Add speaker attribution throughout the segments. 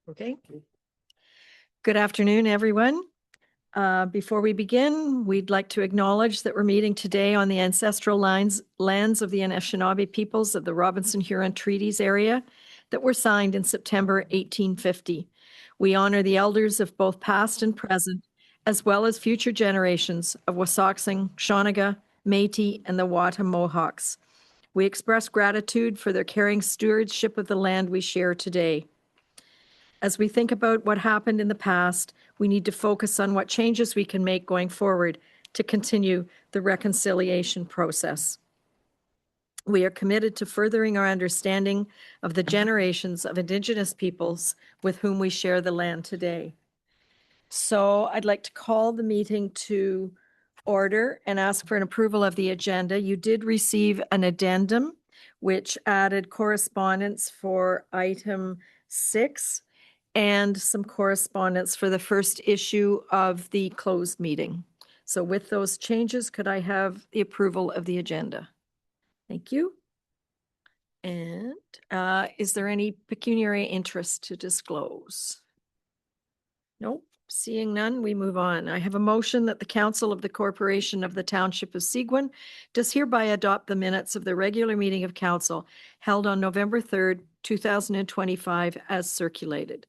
Speaker 1: Okay. Good afternoon, everyone. Before we begin, we'd like to acknowledge that we're meeting today on the ancestral lands of the Anishinaabe peoples of the Robinson-Huron Treaties area that were signed in September 1850. We honor the elders of both past and present, as well as future generations of Wasauksing, Shawniga, Métis, and the Wata Mohawks. We express gratitude for their caring stewardship of the land we share today. As we think about what happened in the past, we need to focus on what changes we can make going forward to continue the reconciliation process. We are committed to furthering our understanding of the generations of Indigenous peoples with whom we share the land today. So I'd like to call the meeting to order and ask for an approval of the agenda. You did receive an addendum which added correspondence for item 6 and some correspondence for the first issue of the closed meeting. So with those changes, could I have the approval of the agenda? Thank you. And is there any pecuniary interest to disclose? Nope. Seeing none, we move on. I have a motion that the Council of the Corporation of the Township of Seguin does hereby adopt the minutes of the regular meeting of Council held on November 3rd, 2025 as circulated.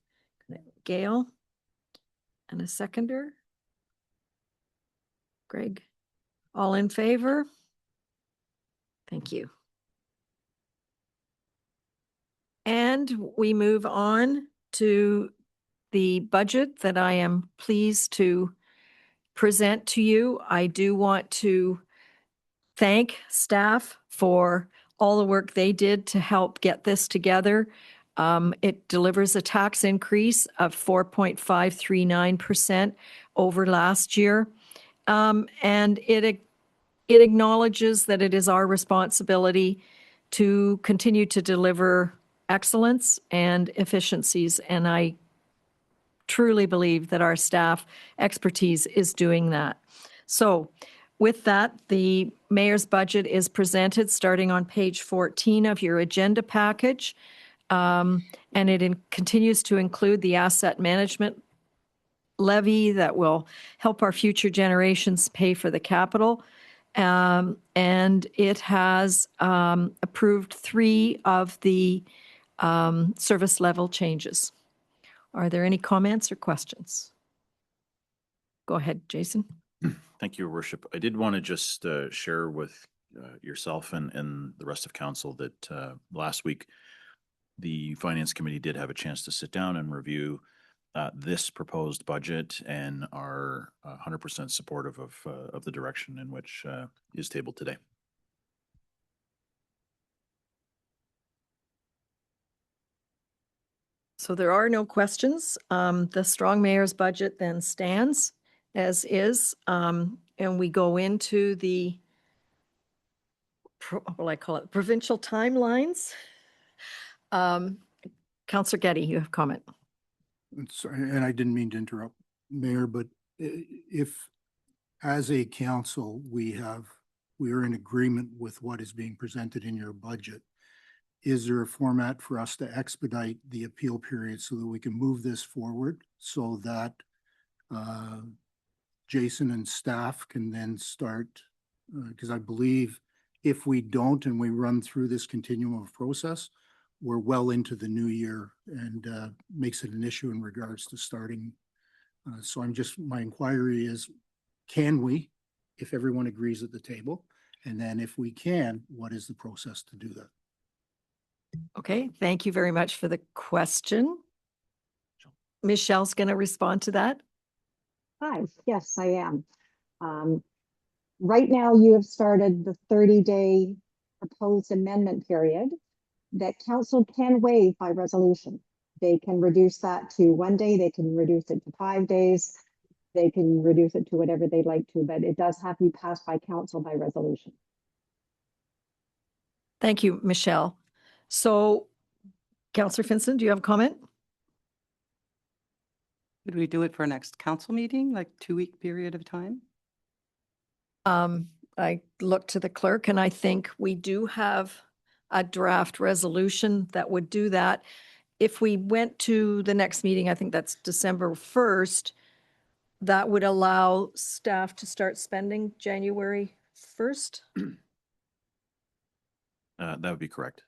Speaker 1: Gail, and a seconder. Greg, all in favor? Thank you. And we move on to the budget that I am pleased to present to you. I do want to thank staff for all the work they did to help get this together. It delivers a tax increase of 4.539% over last year. And it acknowledges that it is our responsibility to continue to deliver excellence and efficiencies. And I truly believe that our staff expertise is doing that. So with that, the mayor's budget is presented starting on page 14 of your agenda package. And it continues to include the asset management levy that will help our future generations pay for the capital. And it has approved 3 of the service level changes. Are there any comments or questions? Go ahead, Jason.
Speaker 2: Thank you, Your Worship. I did want to just share with yourself and the rest of council that last week the Finance Committee did have a chance to sit down and review this proposed budget and are 100% supportive of the direction in which is tabled today.
Speaker 1: So there are no questions. The strong mayor's budget then stands as is, and we go into the, what will I call it, provincial timelines. Councillor Getty, you have comment.
Speaker 3: Sorry, and I didn't mean to interrupt, Mayor, but if as a council we are in agreement with what is being presented in your budget, is there a format for us to expedite the appeal period so that we can move this forward so that Jason and staff can then start? Because I believe if we don't and we run through this continuum of process, we're well into the new year and makes it an issue in regards to starting. So my inquiry is, can we, if everyone agrees at the table, and then if we can, what is the process to do that?
Speaker 1: Okay, thank you very much for the question. Michelle's going to respond to that.
Speaker 4: Hi, yes, I am. Right now you have started the 30-day proposed amendment period that council can waive by resolution. They can reduce that to 1 day, they can reduce it to 5 days, they can reduce it to whatever they'd like to, but it does have to be passed by council by resolution.
Speaker 1: Thank you, Michelle. So, Councillor Finson, do you have a comment?
Speaker 5: Would we do it for next council meeting, like 2-week period of time?
Speaker 1: I look to the clerk and I think we do have a draft resolution that would do that. if we went to the next meeting, I think that's December 1st, that would allow staff to start spending January 1st?
Speaker 2: That would be correct.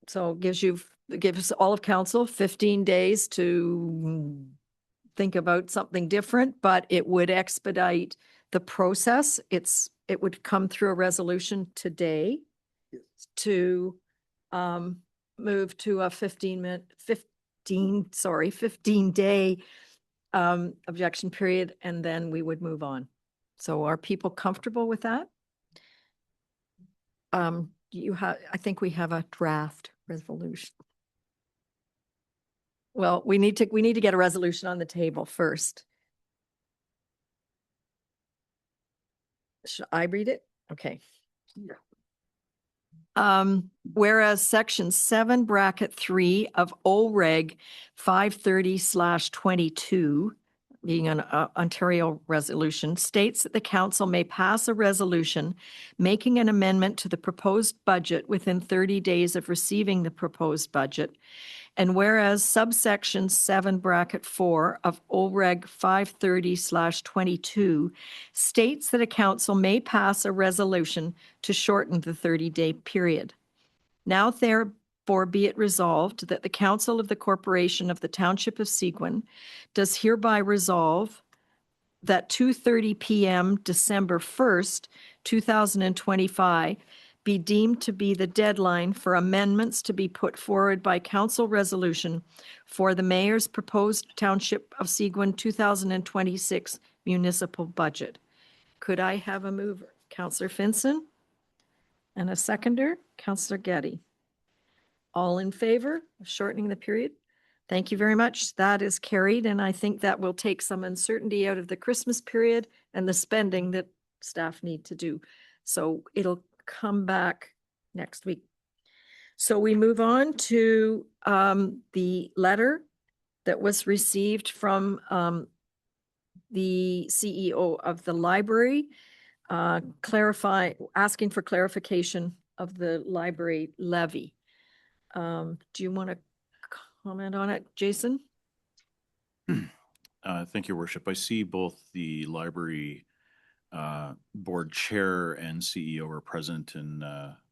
Speaker 1: So it gives all of council 15 days to think about something different, but it would expedite the process. It would come through a resolution today to move to a 15-day objection period, and then we would move on. So are people comfortable with that? I think we have a draft resolution. Well, we need to get a resolution on the table first. Should I read it? Okay. Whereas section 7 bracket 3 of OREG 530/22, being an Ontario resolution, states that the council may pass a resolution making an amendment to the proposed budget within 30 days of receiving the proposed budget. And whereas subsection 7 bracket 4 of OREG 530/22 states that a council may pass a resolution to shorten the 30-day period. Now therefore be it resolved that the Council of the Corporation of the Township of Seguin does hereby resolve that 2:30 p.m. December 1st, 2025 be deemed to be the deadline for amendments to be put forward by council resolution for the mayor's proposed Township of Seguin 2026 municipal budget. Could I have a mover? Councillor Finson? And a seconder? Councillor Getty. All in favor of shortening the period? Thank you very much. That is carried, and I think that will take some uncertainty out of the Christmas period and the spending that staff need to do. So it'll come back next week. So we move on to the letter that was received from the CEO of the library, asking for clarification of the library levy. Do you want to comment on it, Jason?
Speaker 2: Thank you, Worship. I see both the library board chair and CEO are present, and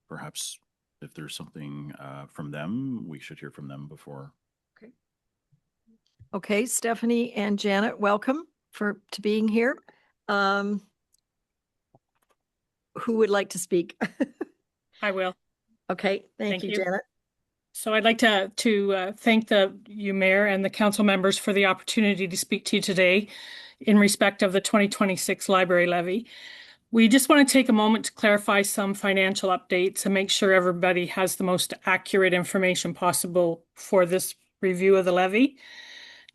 Speaker 2: perhaps if there's something from them, we should hear from them before.
Speaker 1: Okay, Stephanie and Janet, welcome to being here. Who would like to speak?
Speaker 6: I will.
Speaker 1: Okay, thank you, Janet.
Speaker 6: So I'd like to thank you, Mayor, and the council members for the opportunity to speak to you today in respect of the 2026 library levy. We just want to take a moment to clarify some financial updates and make sure everybody has the most accurate information possible for this review of the levy.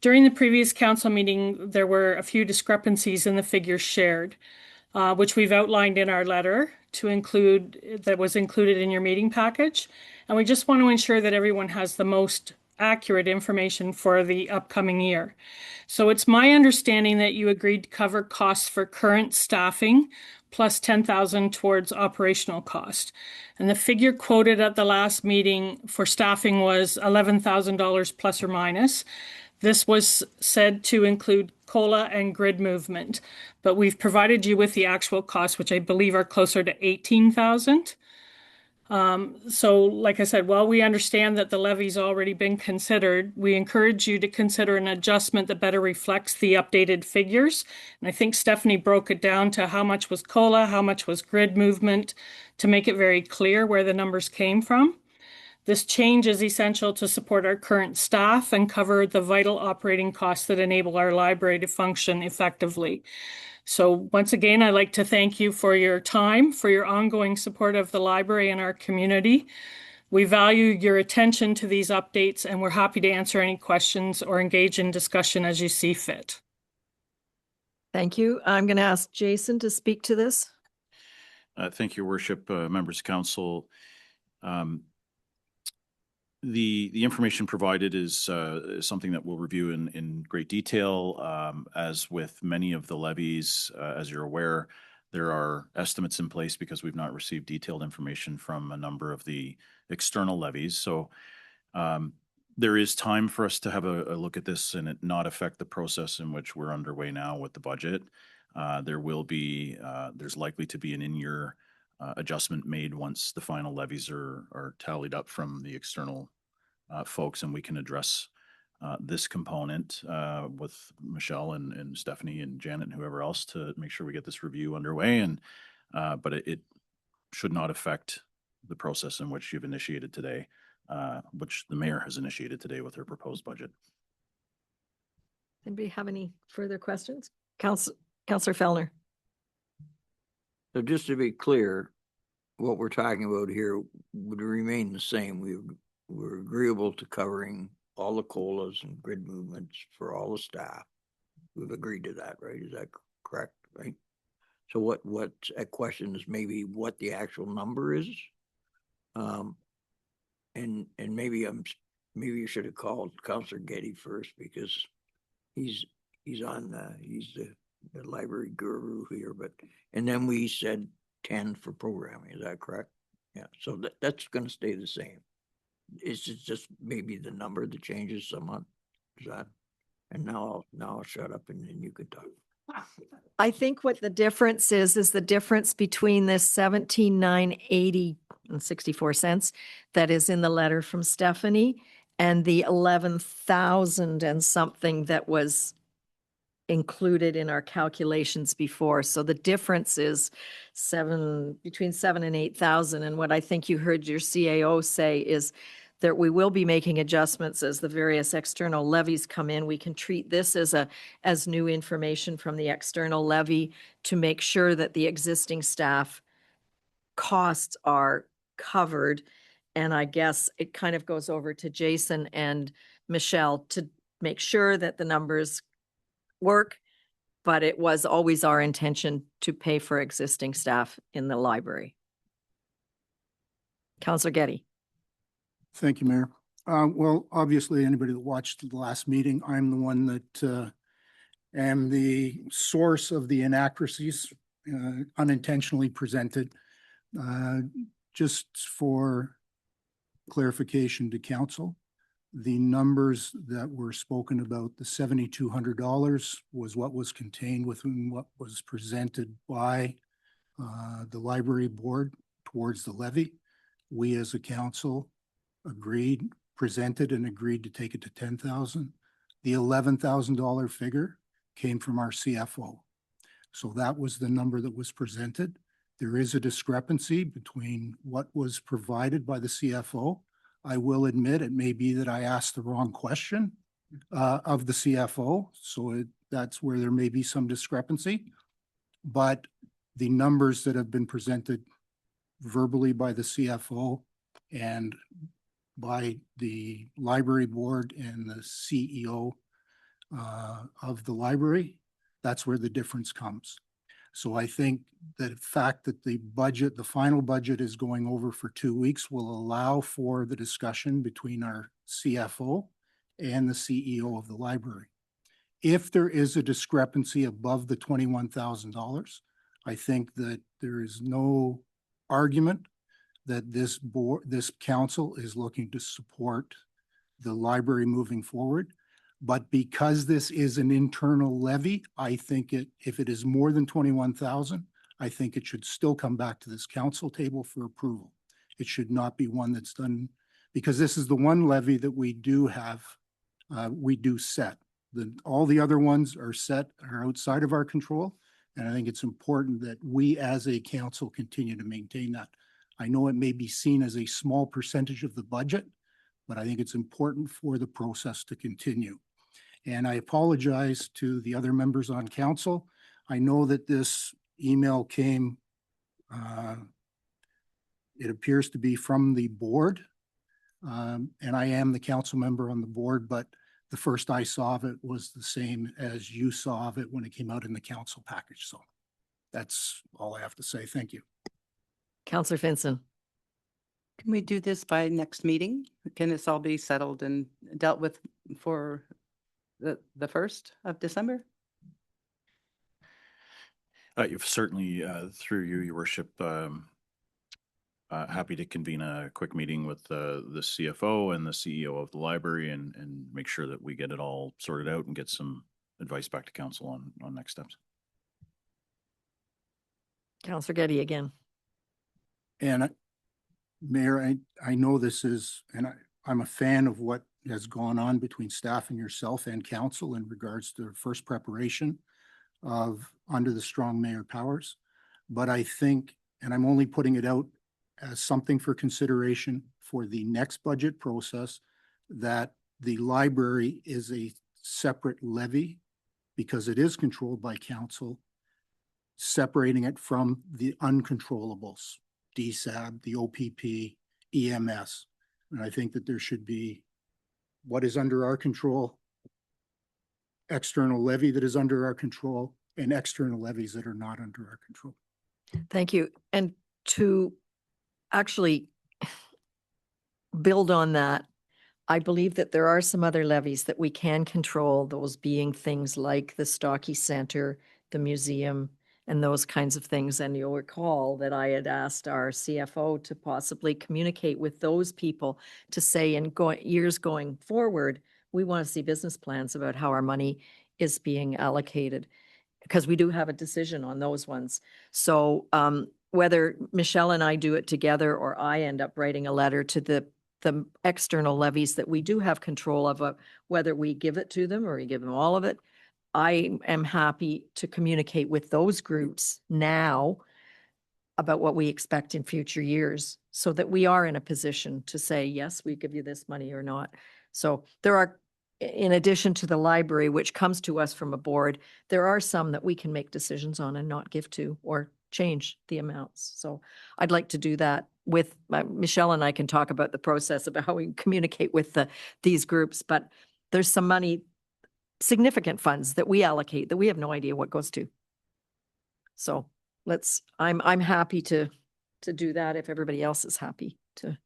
Speaker 6: During the previous council meeting, there were a few discrepancies in the figures shared, which we've outlined in our letter that was included in your meeting package. And we just want to ensure that everyone has the most accurate information for the upcoming year. So it's my understanding that you agreed to cover costs for current staffing plus $10,000 towards operational cost. And the figure quoted at the last meeting for staffing was $11,000 plus or minus. This was said to include COLA and grid movement, but we've provided you with the actual costs, which I believe are closer to $18,000. So like I said, while we understand that the levy's already been considered, we encourage you to consider an adjustment that better reflects the updated figures. And I think Stephanie broke it down to how much was COLA, how much was grid movement, to make it very clear where the numbers came from. This change is essential to support our current staff and cover the vital operating costs that enable our library to function effectively. So once again, I'd like to thank you for your time, for your ongoing support of the library and our community. We value your attention to these updates, and we're happy to answer any questions or engage in discussion as you see fit.
Speaker 2: Thank you. I'm going to ask Jason to speak to this. Thank you, Worship, members of council. The information provided is something that we'll review in great detail. As with many of the levies, as you're aware, There are estimates in place because we've not received detailed information from a number of the external levies. So there is time for us to have a look at this and it not affect the process in which we're underway now with the budget. There's likely to be an in-year adjustment made once the final levies are tallied up from the external folks, and we can address this component with Michelle and Stephanie and Janet and whoever else to make sure we get this review underway. And but it should not affect the process in which you've initiated today, which the mayor has initiated today with her proposed budget.
Speaker 1: Anybody have any further questions? Councillor Fellner.
Speaker 7: So just to be clear, what we're talking about here would remain the same. We're agreeable to covering all the COLAs and grid movements for all the staff. We've agreed to that, right? Is that correct, right? So what a question is maybe what the actual number is. And maybe you should have called Councillor Getty first because he's the library guru here, and then we said 10 for programming. Is that correct? Yeah. So that's going to stay the same. It's just maybe the number that changes somewhat. Is that? And now I'll shut up and then you can talk.
Speaker 1: I think what the difference is the difference between this 17,980 and 64 cents that is in the letter from Stephanie and the 11,000 and something that was included in our calculations before. So the difference is between 7 and 8,000. And what I think you heard your CAO say is that we will be making adjustments as the various external levies come in. We can treat this as new information from the external levy to make sure that the existing staff costs are covered. And I guess it kind of goes over to Jason and Michelle to make sure that the numbers work, but it was always our intention to pay for existing staff in the library. Councillor Getty.
Speaker 3: Thank you, Mayor. Well, obviously, anybody that watched the last meeting, I'm the one that am the source of the inaccuracies unintentionally presented. Just for clarification to council, the numbers that were spoken about, the $7,200 was what was contained within what was presented by the library board towards the levy. We as a council presented and agreed to take it to 10,000. The $11,000 figure came from our CFO. So that was the number that was presented. There is a discrepancy between what was provided by the CFO. I will admit it may be that I asked the wrong question of the CFO. So that's where there may be some discrepancy. But the numbers that have been presented verbally by the CFO and by the library board and the CEO of the library, that's where the difference comes. So I think that the fact that the final budget is going over for 2 weeks will allow for the discussion between our CFO and the CEO of the library. If there is a discrepancy above the $21,000, I think that there is no argument that this council is looking to support the library moving forward. But because this is an internal levy, I think if it is more than 21,000, I think it should still come back to this council table for approval. It should not be one that's done, because this is the one levy that we do have, we do set. All the other ones are outside of our control. And I think it's important that we as a council continue to maintain that. I know it may be seen as a small percentage of the budget, but I think it's important for the process to continue. And I apologize to the other members on council. I know that this email came, it appears to be from the board. And I am the council member on the board, but the first I saw of it was the same as you saw of it when it came out in the council package. So that's all I have to say. Thank you.
Speaker 1: Councillor Finson.
Speaker 5: Can we do this by next meeting? Can this all be settled and dealt with for the 1st of December?
Speaker 2: You've certainly, through you, your worship, happy to convene a quick meeting with the CFO and the CEO of the library and make sure that we get it all sorted out and get some advice back to council on next steps.
Speaker 1: Councillor Getty again.
Speaker 3: And Mayor, I know this is, and I'm a fan of what has gone on between staff and yourself and council in regards to first preparation of under the strong mayor powers. But I think, and I'm only putting it out as something for consideration for the next budget process, that the library is a separate levy because it is controlled by council, separating it from the uncontrollables, DSAB, the OPP, EMS. And I think that there should be what is under our control, external levy that is under our control, and external levies that are not under our control.
Speaker 1: Thank you. And to actually build on that, I believe that there are some other levies that we can control, those being things like the Stocky Center, the museum, and those kinds of things. And you'll recall that I had asked our CFO to possibly communicate with those people to say in years going forward, we want to see business plans about how our money is being allocated, because we do have a decision on those ones. So whether Michelle and I do it together or I end up writing a letter to the external levies that we do have control of, whether we give it to them or we give them all of it, I am happy to communicate with those groups now about what we expect in future years so that we are in a position to say, yes, we give you this money or not. So there are, in addition to the library, which comes to us from a board, there are some that we can make decisions on and not give to or change the amounts. So I'd like to do that with Michelle, and I can talk about the process about how we communicate with these groups, but there's some money, significant funds that we allocate that we have no idea what goes to. So I'm happy to do that if everybody else is happy to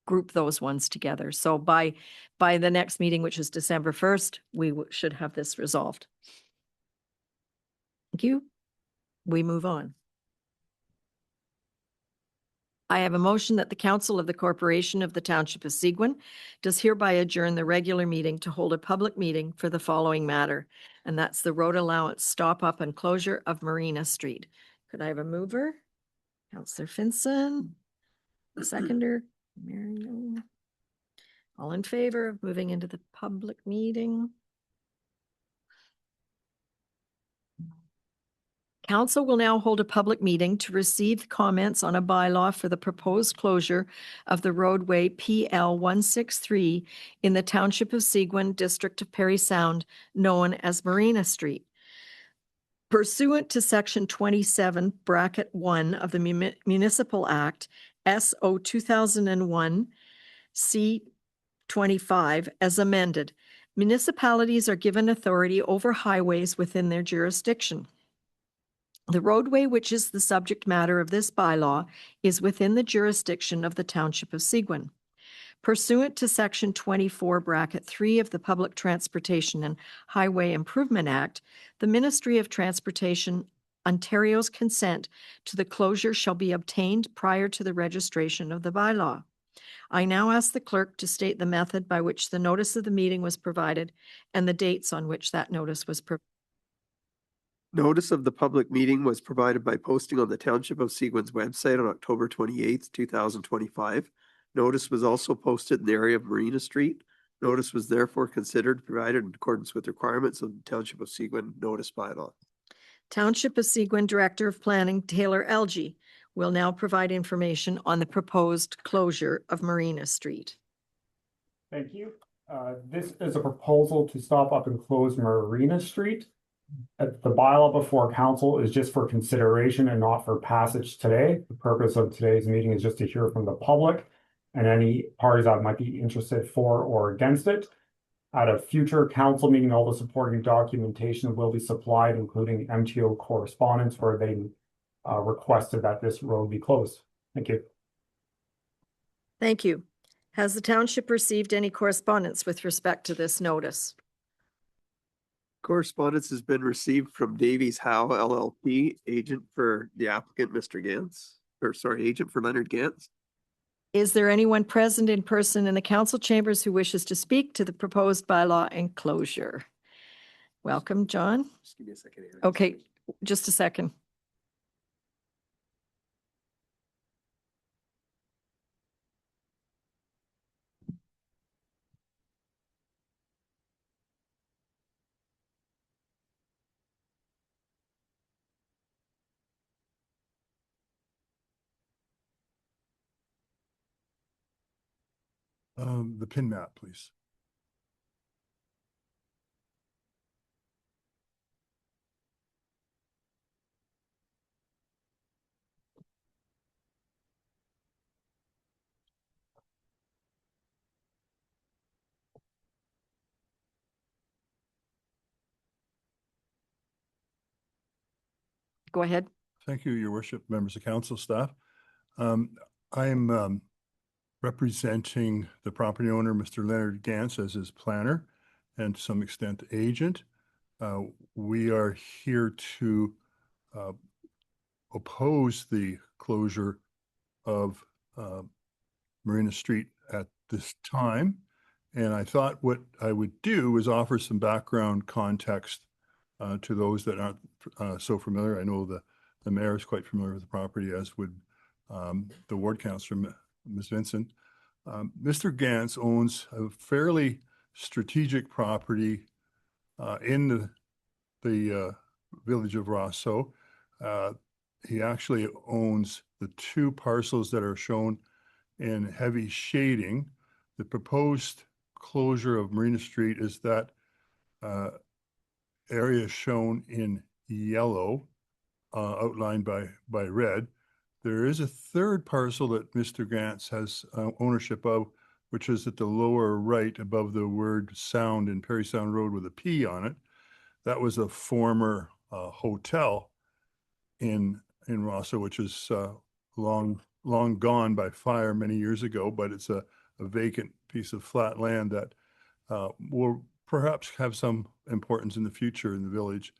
Speaker 1: group those ones together. So by the next meeting, which is December 1st, we should have this resolved. Thank you. We move on. I have a motion that the Council of the Corporation of the Township of Seguin does hereby adjourn the regular meeting to hold a public meeting for the following matter, and that's the road allowance stop up and closure of Marina Street. Could I have a mover? Councillor Finson, a seconder, Marion. All in favor of moving into the public meeting? Council will now hold a public meeting to receive comments on a bylaw for the proposed closure of the roadway PL 163 in the Township of Seguin, District of Parry Sound, known as Marina Street. Pursuant to Section 27, Bracket 1 of the Municipal Act, SO 2001, C25, as amended, municipalities are given authority over highways within their jurisdiction. The roadway, which is the subject matter of this bylaw, is within the jurisdiction of the Township of Seguin. Pursuant to Section 24, Bracket 3 of the Public Transportation and Highway Improvement Act, the Ministry of Transportation, Ontario's consent to the closure shall be obtained prior to the registration of the bylaw. I now ask the clerk to state the method by which the notice of the meeting was provided and the dates on which that notice was provided.
Speaker 8: Notice of the public meeting was provided by posting on the Township of Seguin's website on October 28th, 2025. Notice was also posted in the area of Marina Street. Notice was therefore considered provided in accordance with requirements of the Township of Seguin notice bylaw.
Speaker 1: Township of Seguin Director of Planning Taylor Elgie will now provide information on the proposed closure of Marina Street.
Speaker 9: Thank you. This is a proposal to stop up and close Marina Street. The bylaw before council is just for consideration and not for passage today. The purpose of today's meeting is just to hear from the public and any parties that might be interested for or against it. At a future council meeting, all the supporting documentation will be supplied, including MTO correspondence where they requested that this road be closed. Thank you.
Speaker 1: Thank you. Has the township received any correspondence with respect to this notice?
Speaker 8: Correspondence has been received from Davies Howe LLP, agent for the applicant, Mr. Gantz, or sorry, agent for Leonard Gantz.
Speaker 1: Is there anyone present in person in the council chambers who wishes to speak to the proposed bylaw enclosure? Welcome, John.
Speaker 8: Just give me a second here.
Speaker 1: Okay, just a second.
Speaker 10: The pin map, please.
Speaker 1: Go ahead.
Speaker 10: Thank you, Your Worship, members of council, staff. I am representing the property owner, Mr. Leonard Gantz, as his planner and to some extent agent. We are here to oppose the closure of Marina Street at this time. And I thought what I would do is offer some background context to those that aren't so familiar. I know the mayor is quite familiar with the property, as would the ward councillor, Ms. Vincent. Mr. Gantz owns a fairly strategic property in the village of Rosso. He actually owns the two parcels that are shown in heavy shading. The proposed closure of Marina Street is that area shown in yellow, outlined by red. There is a third parcel that Mr. Gantz has ownership of, which is at the lower right above the word sound in Perry Sound Road with a P on it. That was a former hotel in Rosso, which is long gone by fire many years ago, but it's a vacant piece of flat land that will perhaps have some importance in the future in the village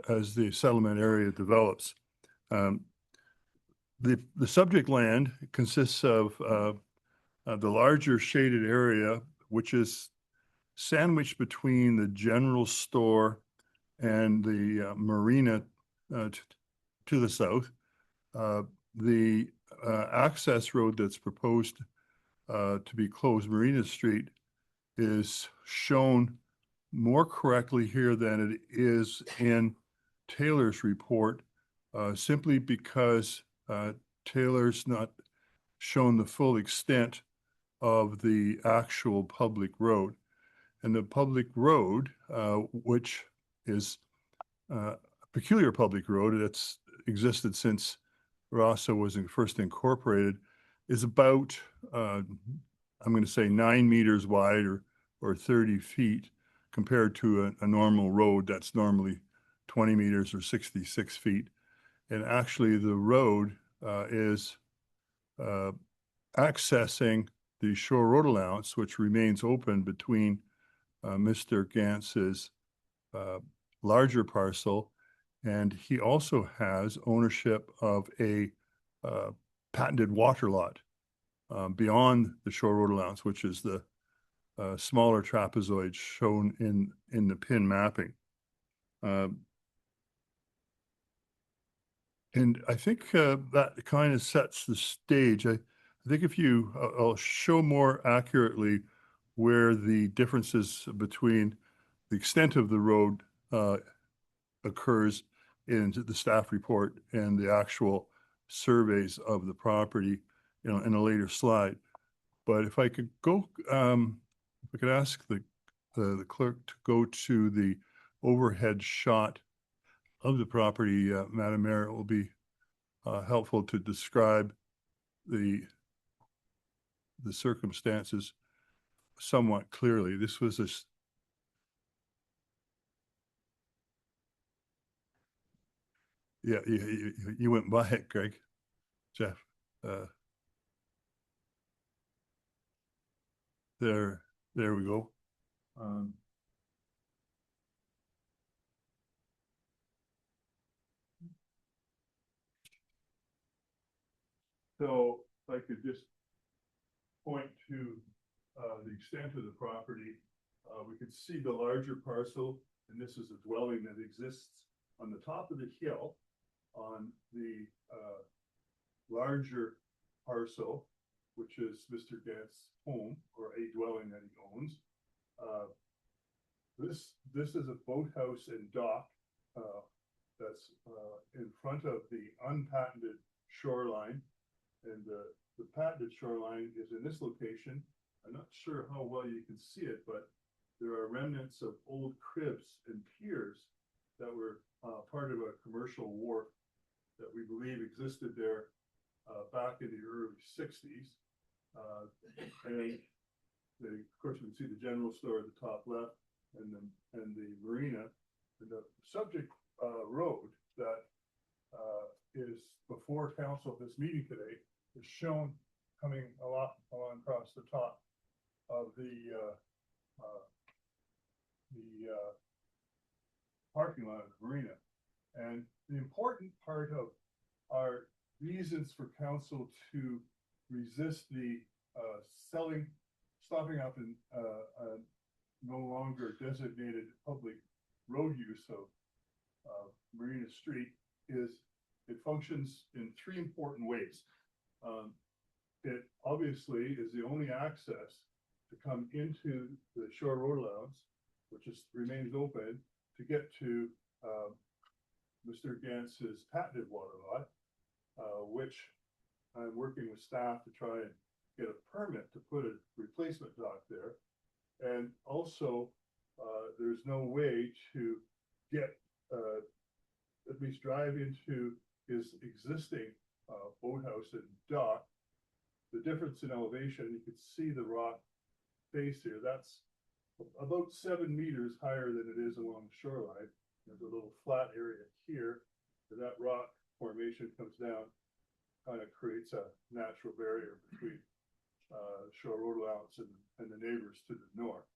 Speaker 10: as the settlement area develops. The subject land consists of the larger shaded area, which is sandwiched between the general store and the marina to the south. The access road that's proposed to be closed, Marina Street, is shown more correctly here than it is in Taylor's report, simply because Taylor's not shown the full extent of the actual public road. And the public road, which is a peculiar public road that's existed since Rosso was first incorporated, is about, I'm going to say 9 meters wide or 30 feet compared to a normal road that's normally 20 meters or 66 feet. And actually the road is accessing the shore road allowance, which remains open between Mr. Gantz's larger parcel, and he also has ownership of a patented water lot beyond the shore road allowance, which is the smaller trapezoid shown in the pin mapping. And I think that kind of sets the stage. I think if I'll show more accurately where the differences between the extent of the road occurs in the staff report and the actual surveys of the property, in a later slide. But if I could go, if I could ask the clerk to go to the overhead shot of the property, Madam Mayor, it will be helpful to describe the circumstances somewhat clearly. This was yeah, you went by it, Greg, Jeff. There we go. Um, So if I could just point to the extent of the property, we could see the larger parcel, and this is a dwelling that exists on the top of the hill on the larger parcel, which is Mr. Gantz's home or a dwelling that he owns. This is a boathouse and dock that's in front of the unpatented shoreline. And the patented shoreline is in this location. I'm not sure how well you can see it, but there are remnants of old cribs and piers that were part of a commercial wharf that we believe existed there back in the early 60s. And of course, you can see the general store at the top left and the marina. And the subject road that is before council this meeting today is shown coming along across the top of the parking lot of the marina. And the important part of our reasons for council to resist the stopping up in no longer designated public road use of Marina Street is it functions in three important ways. It obviously is the only access to come into the shore road allowance, which remains open to get to Mr. Gantz's patented water lot, which I'm working with staff to try and get a permit to put a replacement dock there. And also, there's no way to get at least drive into his existing boathouse and dock. The difference in elevation, you can see the rock face here. That's about 7 meters higher than it is along the shoreline. There's a little flat area here where that rock formation comes down, kind of creates a natural barrier between shore road allowance and the neighbors to the north.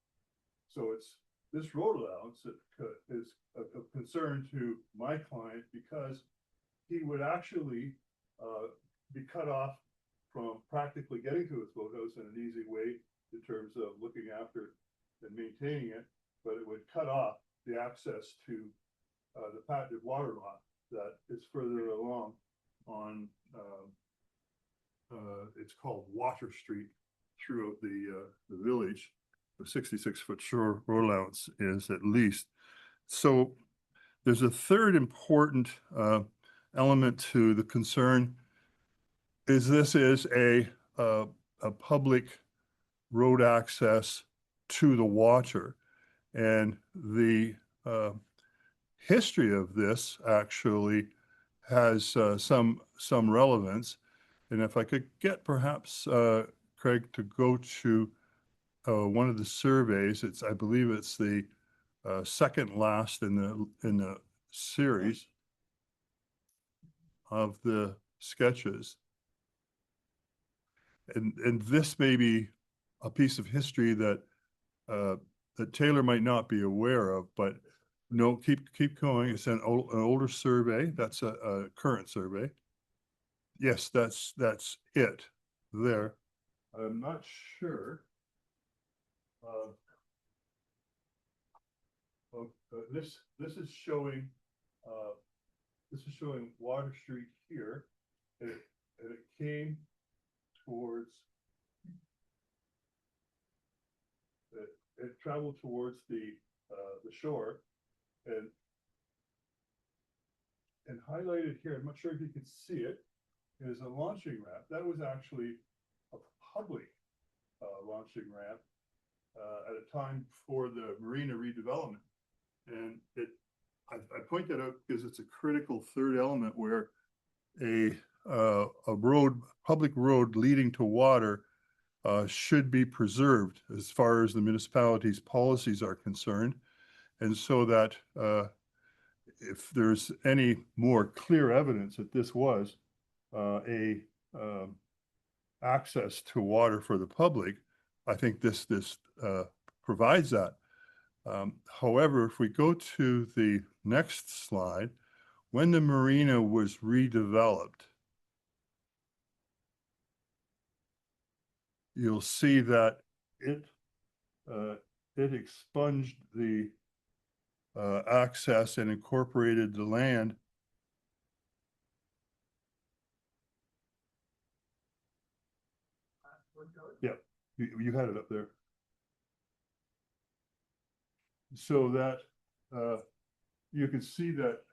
Speaker 10: So it's this road allowance that is of concern to my client because he would actually be cut off from practically getting to his boathouse in an easy way in terms of looking after and maintaining it, but it would cut off the access to the patented water lot that is further along on it's called Water Street throughout the village. The 66-foot shore road allowance is at least. So there's a third important element to the concern. This is a public road access to the water, and the history of this actually has some relevance. And if I could get perhaps Craig to go to one of the surveys, I believe it's the second last in the series of the sketches. And this may be a piece of history that that Taylor might not be aware of, but no, keep going. It's an older survey. That's a current survey. Yes, that's it there. I'm not sure. This is showing Water Street here, and it came towards it traveled towards the shore, and highlighted here, I'm not sure if you can see it, is a launching ramp. That was actually a public launching ramp at a time for the marina redevelopment. And I point that out because it's a critical third element where a public road leading to water should be preserved as far as the municipality's policies are concerned. And so that if there's any more clear evidence that this was access to water for the public, I think this provides that. However, if we go to the next slide, when the marina was redeveloped, you'll see that it expunged the access and incorporated the land. Yeah, you had it up there. So that you can see that,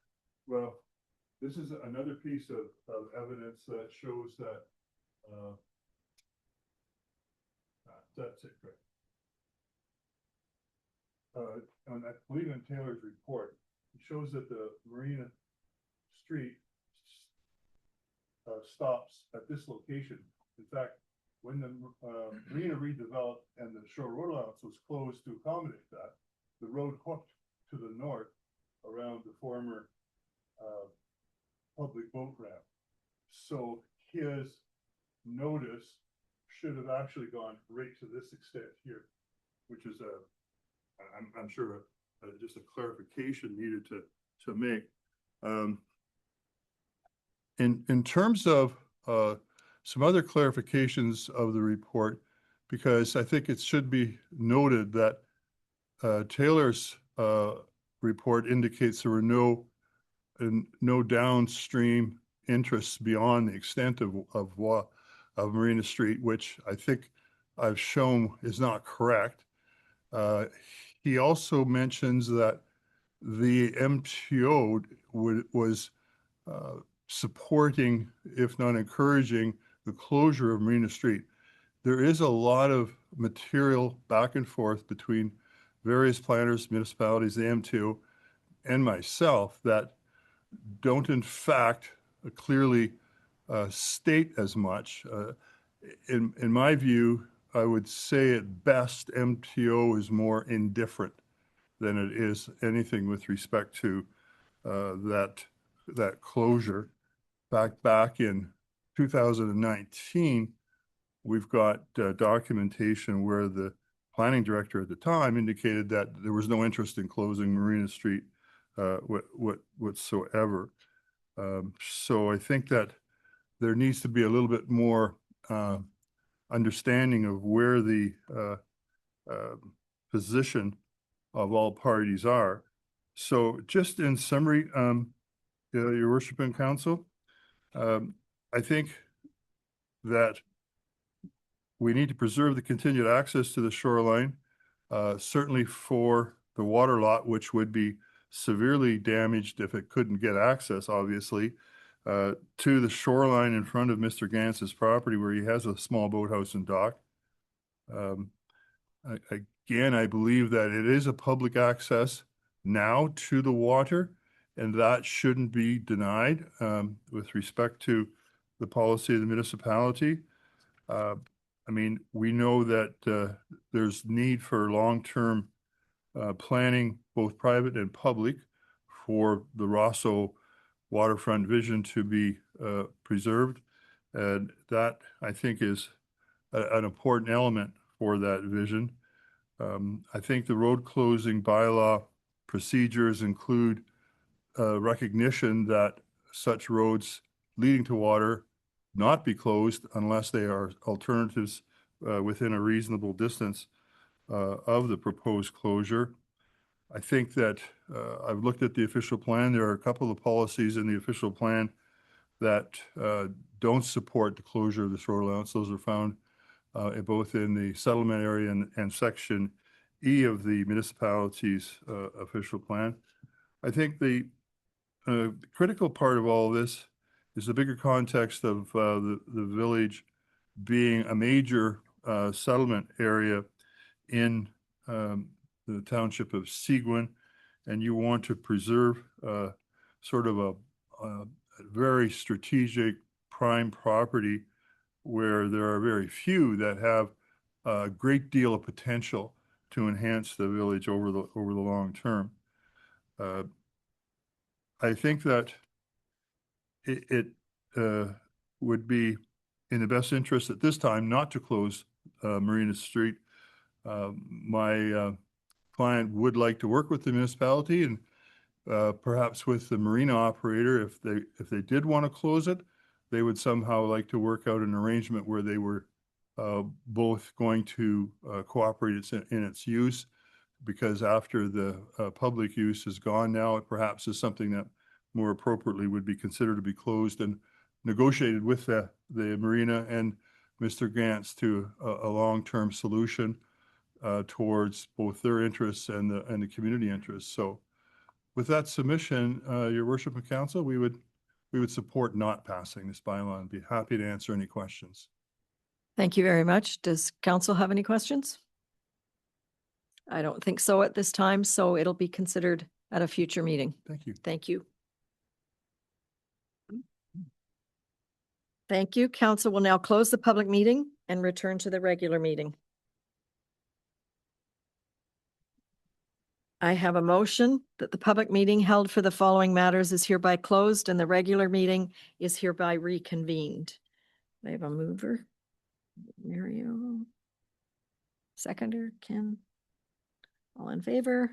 Speaker 10: well, this is another piece of evidence that shows that that's it, right? And I believe in Taylor's report, it shows that the Marina Street stops at this location. In fact, when the marina redeveloped and the shore road allowance was closed to accommodate that, the road hooked to the north around the former public boat ramp. So his notice should have actually gone right to this extent here, which is I'm sure just a clarification needed to make. In terms of some other clarifications of the report, because I think it should be noted that Taylor's report indicates there were no downstream interests beyond the extent of Marina Street, which I think I've shown is not correct. He also mentions that the MTO was supporting, if not encouraging, the closure of Marina Street. There is a lot of material back and forth between various planners, municipalities, the MTO, and myself that don't in fact clearly state as much. In my view, I would say at best MTO is more indifferent than it is anything with respect to that closure. Back in 2019, we've got documentation where the planning director at the time indicated that there was no interest in closing Marina Street whatsoever. So I think that there needs to be a little bit more understanding of where the position of all parties are. So just in summary, Your Worship and Council, I think that we need to preserve the continued access to the shoreline, certainly for the water lot, which would be severely damaged if it couldn't get access, obviously, to the shoreline in front of Mr. Gantz's property where he has a small boathouse and dock. Again, I believe that it is a public access now to the water, and that shouldn't be denied with respect to the policy of the municipality. I mean, we know that there's need for long-term planning, both private and public, for the Rosso waterfront vision to be preserved. And that, I think, is an important element for that vision. I think the road closing bylaw procedures include recognition that such roads leading to water not be closed unless they are alternatives within a reasonable distance of the proposed closure. I think that I've looked at the official plan. There are a couple of policies in the official plan that don't support the closure of the shore allowance. Those are found both in the settlement area and section E of the municipality's official plan. I think the critical part of all of this is the bigger context of the village being a major settlement area in the Township of Seguin, and you want to preserve sort of a very strategic prime property where there are very few that have a great deal of potential to enhance the village over the long term. I think that it would be in the best interest at this time not to close Marina Street. My client would like to work with the municipality and perhaps with the marina operator, if they did want to close it, they would somehow like to work out an arrangement where they were both going to cooperate in its use, because after the public use is gone now, it perhaps is something that more appropriately would be considered to be closed, and negotiated with the marina and Mr. Gantz to a long-term solution towards both their interests and the community interests. So with that submission, Your Worship and Council, we would support not passing this bylaw and be happy to answer any questions.
Speaker 1: Thank you very much. Does council have any questions? I don't think so at this time, so it'll be considered at a future meeting.
Speaker 10: Thank you.
Speaker 1: Thank you. Thank you. Council will now close the public meeting and return to the regular meeting. I have a motion that the public meeting held for the following matters is hereby closed and the regular meeting is hereby reconvened. I have a mover. Mario. Seconder, Ken. All in favor?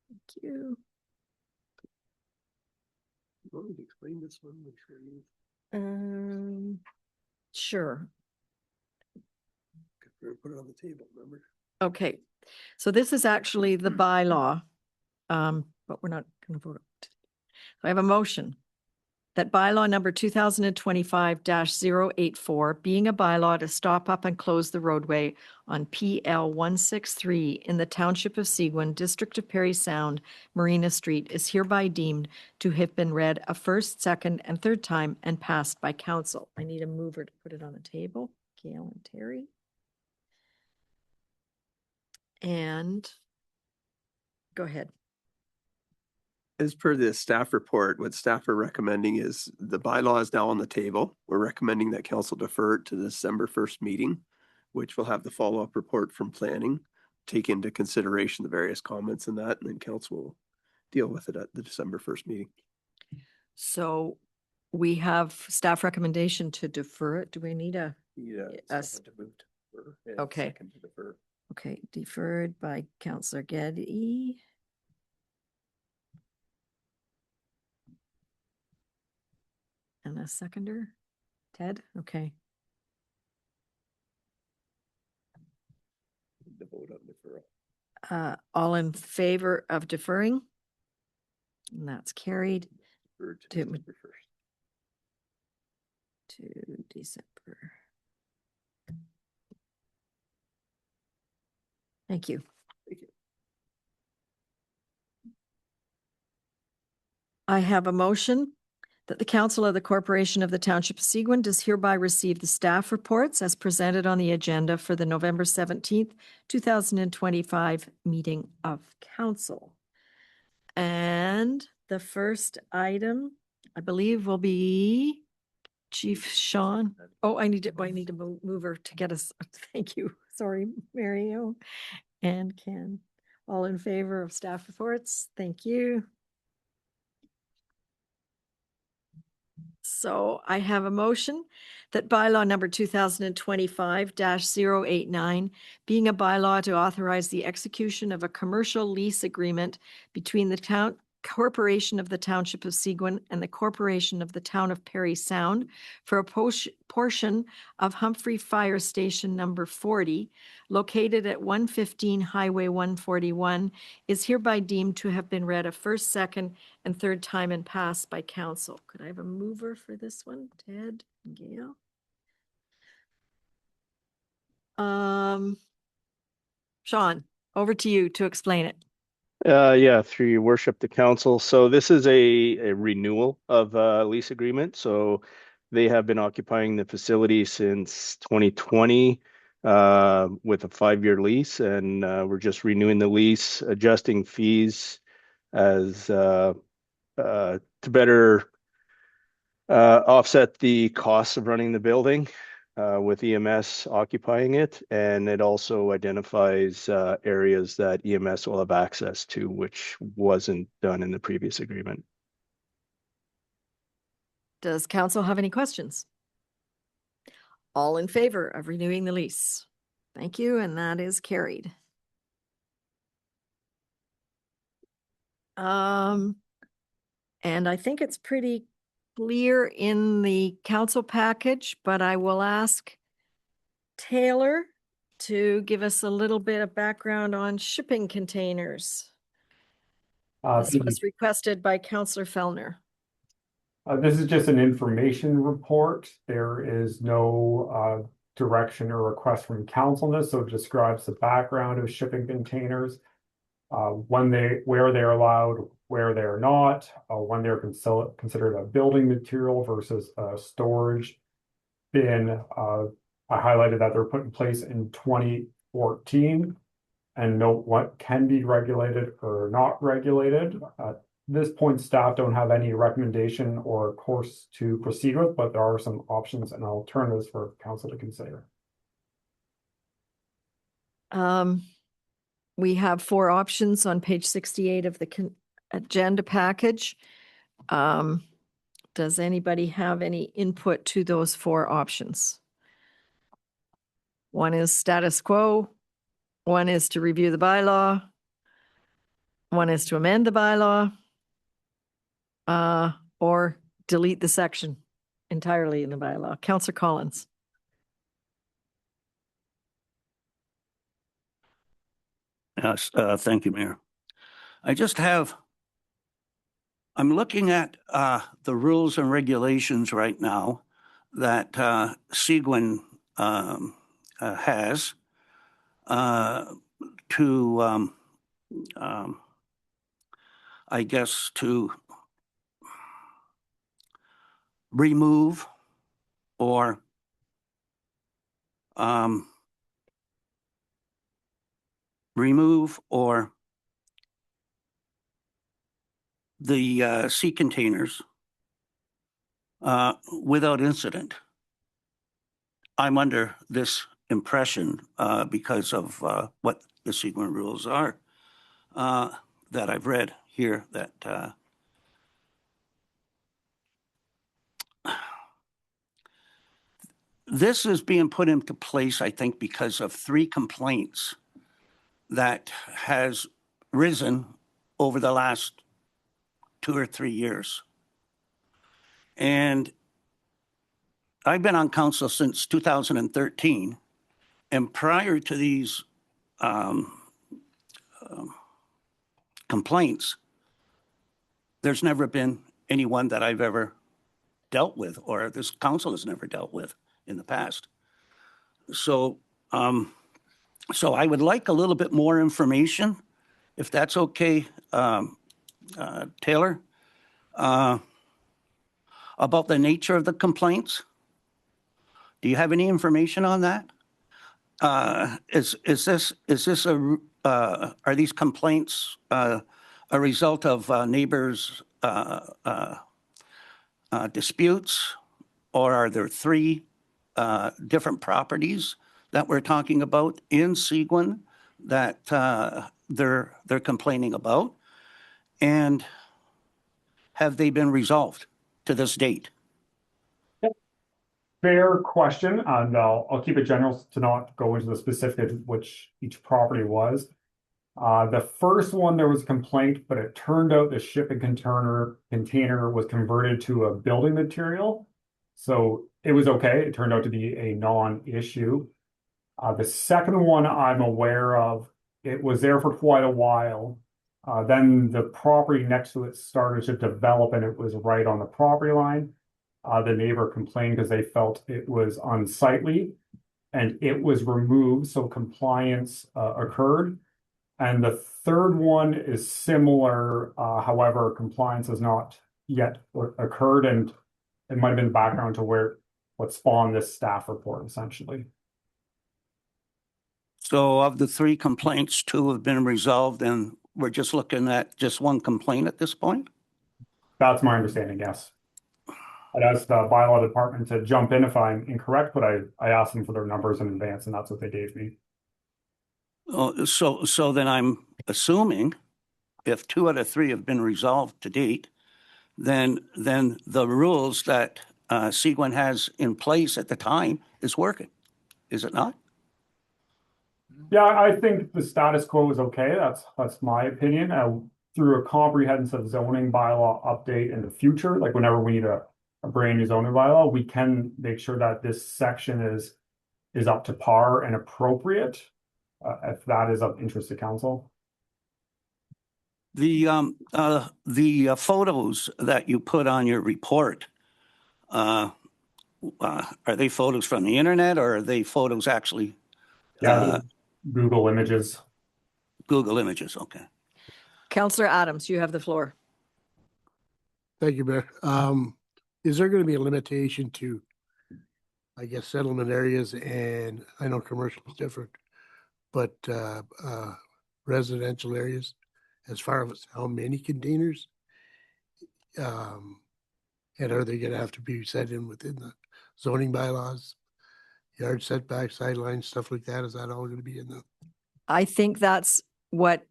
Speaker 1: Thank you.
Speaker 8: You want me to explain this one? Make sure you
Speaker 1: Sure.
Speaker 8: put it on the table, remember?
Speaker 1: Okay, so this is actually the bylaw, but we're not going to vote. I have a motion that bylaw number 2025-084, being a bylaw to stop up and close the roadway on PL 163 in the Township of Seguin, District of Parry Sound, Marina Street, is hereby deemed to have been read a first, second, and third time and passed by council. I need a mover to put it on the table. Gail and Terry. And go ahead.
Speaker 8: As per the staff report, what staff are recommending is the bylaw is now on the table. We're recommending that council defer it to the December 1st meeting, which will have the follow-up report from planning, take into consideration the various comments in that, and then council will deal with it at the December 1st meeting.
Speaker 1: So we have staff recommendation to defer it. Do we need a?
Speaker 8: Yeah.
Speaker 1: Us.
Speaker 8: To move to defer and
Speaker 1: Okay.
Speaker 8: second to defer.
Speaker 1: Okay, deferred by Councillor Getty. And a seconder, Ted, okay.
Speaker 8: The vote on deferral.
Speaker 1: All in favor of deferring? And that's carried
Speaker 8: Deferred to
Speaker 1: To-
Speaker 8: December 1st.
Speaker 1: to December. Thank you.
Speaker 8: Thank you.
Speaker 1: I have a motion that the Council of the Corporation of the Township of Seguin does hereby receive the staff reports as presented on the agenda for the November 17th, 2025 meeting of council. And the first item, I believe, will be Chief Sean. Oh, I need to move her to get us. Thank you. Sorry, Mario and Ken. All in favor of staff reports? Thank you. So I have a motion that bylaw number 2025-089, being a bylaw to authorize the execution of a commercial lease agreement between the Corporation of the Township of Seguin and the Corporation of the Town of Parry Sound for a portion of Humphrey Fire Station number 40, located at 115 Highway 141, is hereby deemed to have been read a first, second, and third time and passed by council. Could I have a mover for this one? Ted and Gail? Sean, over to you to explain it.
Speaker 11: Yeah, through your worship, the council. So this is a renewal of a lease agreement. So they have been occupying the facility since 2020 with a 5-year lease, and we're just renewing the lease, adjusting fees as to better offset the costs of running the building with EMS occupying it. And it also identifies areas that EMS will have access to, which wasn't done in the previous agreement.
Speaker 1: Does council have any questions? All in favor of renewing the lease? Thank you, and that is carried. And I think it's pretty clear in the council package, but I will ask Taylor to give us a little bit of background on shipping containers. This was requested by Councillor Fellner.
Speaker 9: This is just an information report. There is no direction or request from council on this, so it describes the background of shipping containers, where they're allowed, where they're not, when they're considered a building material versus a storage bin. I highlighted that they're put in place in 2014 and note what can be regulated or not regulated. At this point, staff don't have any recommendation or course to proceed with, but there are some options and alternatives for council to consider.
Speaker 1: We have 4 options on page 68 of the agenda package. Does anybody have any input to those 4 options? One is status quo. One is to review the bylaw. One is to amend the bylaw. Or delete the section entirely in the bylaw. Councillor Collins.
Speaker 12: Yes, thank you, Mayor. I'm looking at the rules and regulations right now that Seguin has to, I guess, to remove or the sea containers without incident. I'm under this impression because of what the Seguin rules are that I've read here that this is being put into place, I think, because of 3 complaints that has risen over the last 2 or 3 years. And I've been on council since 2013. And prior to these complaints, there's never been anyone that I've ever dealt with, or this council has never dealt with in the past. So, so I would like a little bit more information, if that's okay, Taylor, about the nature of the complaints. Do you have any information on that? Is this are these complaints a result of neighbors' disputes, or are there 3 different properties that we're talking about in Seguin that they're complaining about? And have they been resolved to this date?
Speaker 9: Fair question, and I'll keep it general to not go into the specifics of which each property was. The first one, there was a complaint, but it turned out the shipping container was converted to a building material. So it was okay. It turned out to be a non-issue. The second one I'm aware of, it was there for quite a while. Then the property next to it started to develop and it was right on the property line. The neighbor complained because they felt it was unsightly and it was removed, so compliance occurred. And the third one is similar, however, compliance has not yet occurred, and it might have been background to what spawned this staff report, essentially.
Speaker 12: So of the 3 complaints, 2 have been resolved, and we're just looking at just 1 complaint at this point?
Speaker 9: That's my understanding, yes. I'd asked the bylaw department to jump in if I'm incorrect, but I asked them for their numbers in advance, and that's what they gave me.
Speaker 12: So then I'm assuming if 2 out of 3 have been resolved to date, then the rules that Seguin has in place at the time is working, is it not?
Speaker 9: Yeah, I think the status quo is okay. That's my opinion. through a comprehensive zoning bylaw update in the future, like whenever we need a brand new zoning bylaw, we can make sure that this section is up to par and appropriate, if that is of interest to council.
Speaker 12: The photos that you put on your report, are they photos from the internet or are they photos actually?
Speaker 9: Yeah, Google Images.
Speaker 12: Google Images, okay.
Speaker 1: Councillor Adams, you have the floor.
Speaker 13: Thank you, Mayor. Is there going to be a limitation to, I guess, settlement areas, and I know commercial is different, but residential areas as far as how many containers? And are they going to have to be set in within the zoning bylaws, yard setback, sidelines, stuff like that? Is that all going to be in the?
Speaker 1: I think that's what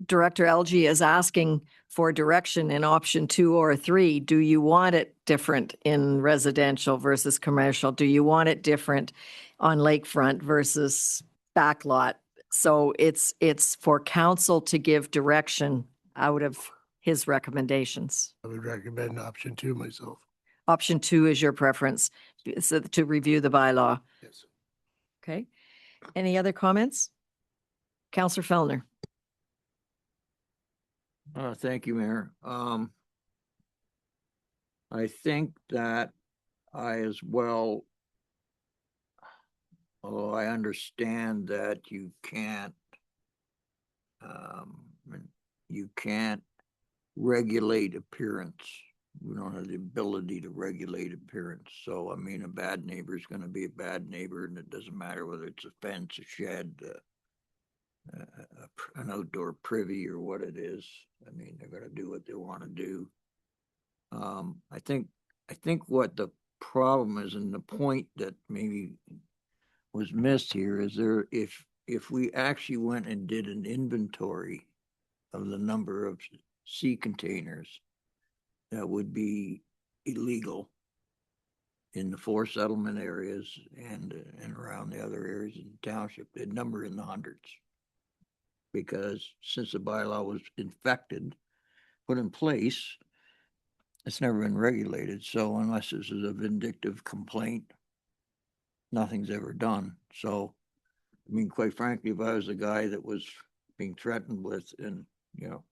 Speaker 1: Director LG is asking for direction in option 2 or 3. Do you want it different in residential versus commercial? Do you want it different on lakefront versus backlot? So it's for council to give direction out of his recommendations.
Speaker 13: I would recommend option 2 myself.
Speaker 1: Option 2 is your preference, so to review the bylaw.
Speaker 13: Yes.
Speaker 1: Okay. Any other comments? Councillor Fellner.
Speaker 7: Thank you, Mayor. I think that I as well, although I understand that you can't regulate appearance. We don't have the ability to regulate appearance. So, I mean, a bad neighbor is going to be a bad neighbor, and it doesn't matter whether it's a fence, a shed, an outdoor privy or what it is. I mean, they're going to do what they want to do. I think what the problem is, and the point that maybe was missed here, is if we actually went and did an inventory of the number of sea containers that would be illegal in the 4 settlement areas and around the other areas in the township, the number in the hundreds. Because since the bylaw was put in place, it's never been regulated. So unless this is a vindictive complaint, nothing's ever done. So, I mean, quite frankly, if I was a guy that was being threatened with, and, you know,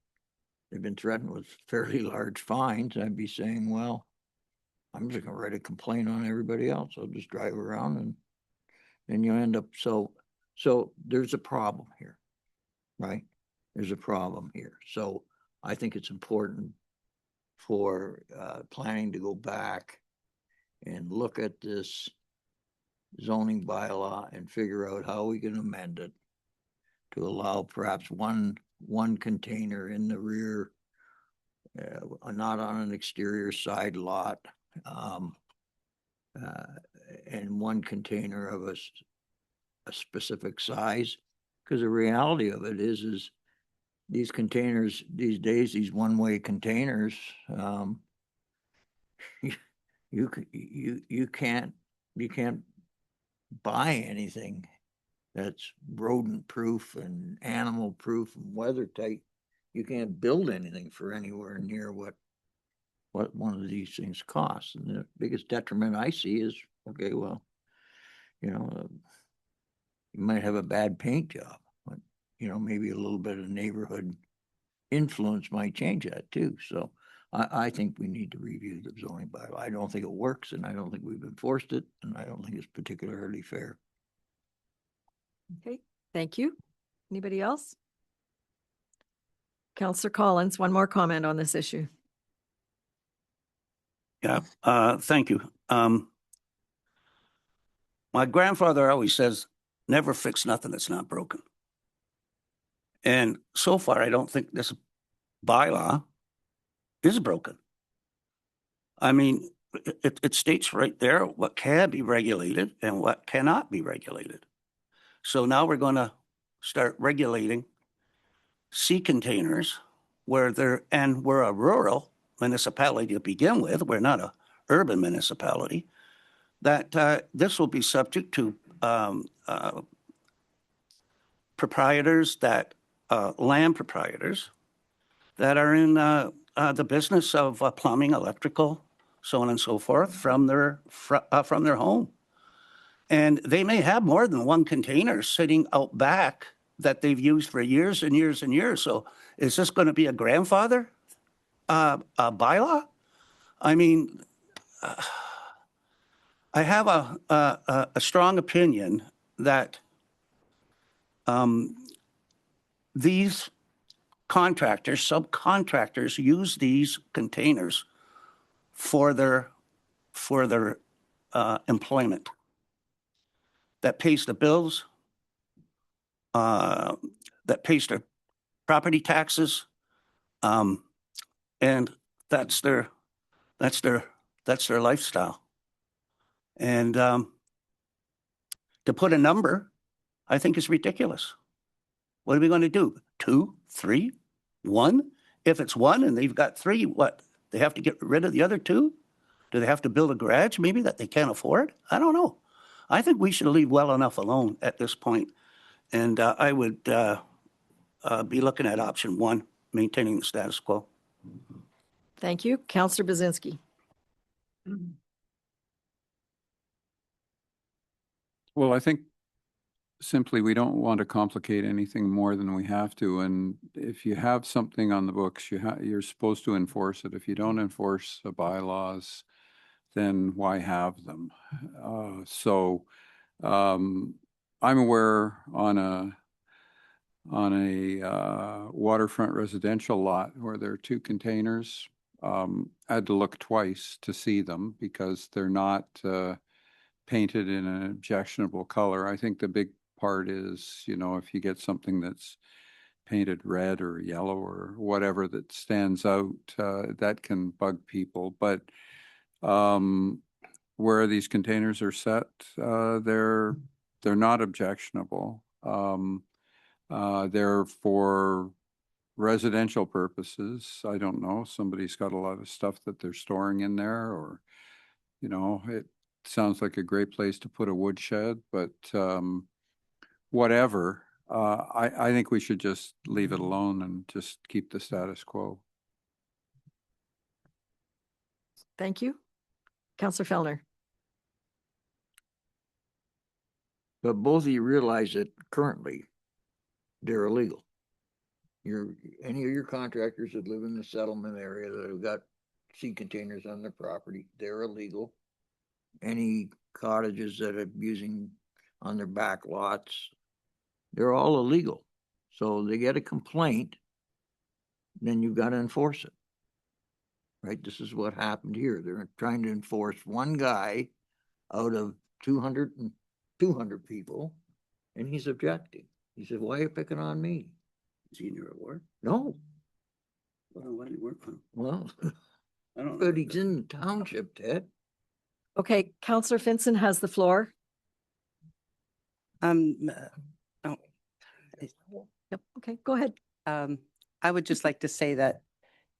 Speaker 7: they've been threatened with fairly large fines, I'd be saying, well, I'm just gonna write a complaint on everybody else. I'll just drive around and you end up, so there's a problem here, right? There's a problem here. So I think it's important for planning to go back and look at this zoning bylaw and figure out how we can amend it to allow perhaps one container in the rear, not on an exterior side lot, and one container of a specific size. Because the reality of it is these containers these days, these one-way containers, you can't buy anything that's rodent proof and animal proof and weather tight. You can't build anything for anywhere near what one of these things costs. And the biggest detriment I see is, okay, well, you know, you might have a bad paint job, but, you know, maybe a little bit of neighborhood influence might change that too. So I think we need to review the zoning bylaw. I don't think it works, and I don't think we've enforced it, and I don't think it's particularly fair.
Speaker 1: Okay, thank you. Anybody else? Councillor Collins, one more comment on this issue.
Speaker 12: Yeah, thank you. My grandfather always says, never fix nothing that's not broken. And so far, I don't think this bylaw is broken. I mean, it states right there what can be regulated and what cannot be regulated. So now we're going to start regulating sea containers we're a rural municipality to begin with. We're not a urban municipality. That this will be subject to proprietors that land proprietors that are in the business of plumbing, electrical, so on and so forth from their home. And they may have more than one container sitting out back that they've used for years and years and years. So is this going to be a grandfather bylaw? I mean, I have a strong opinion that these contractors, subcontractors, use these containers for their employment. That pays the bills, that pays their property taxes, and that's their lifestyle. And to put a number, I think is ridiculous. What are we going to do? 2, 3, 1? If it's 1 and they've got 3, what? They have to get rid of the other 2? Do they have to build a garage maybe that they can't afford? I don't know. I think we should leave well enough alone at this point. And I would be looking at option 1, maintaining the status quo.
Speaker 1: Thank you. Councillor Bazinski.
Speaker 14: Well, I think simply we don't want to complicate anything more than we have to. And if you have something on the books, you're supposed to enforce it. If you don't enforce the bylaws, then why have them? I'm aware on a waterfront residential lot where there are 2 containers. I had to look twice to see them because they're not painted in an objectionable color. I think the big part is, if you get something that's painted red or yellow or whatever that stands out, that can bug people. But where these containers are set, they're not objectionable. They're for residential purposes. I don't know. Somebody's got a lot of stuff that they're storing in there, or, it sounds like a great place to put a woodshed, but whatever. I think we should just leave it alone and just keep the status quo.
Speaker 1: Thank you. Councillor Fellner.
Speaker 7: But both of you realize that currently they're illegal. Any of your contractors that live in the settlement area that have got sea containers on their property, they're illegal. Any cottages that are using on their back lots, they're all illegal. So they get a complaint, then you've got to enforce it. Right? This is what happened here. They're trying to enforce one guy out of 200 people, and he's objecting. He said, "Why are you picking on me?"
Speaker 12: Is he near at work?
Speaker 7: No.
Speaker 12: Well, why did he work for him?
Speaker 7: Well,
Speaker 12: I don't know.
Speaker 7: but he's in the township, Ted.
Speaker 1: Okay, Councillor Finson has the floor. Yep. Okay, go ahead.
Speaker 5: I would just like to say that,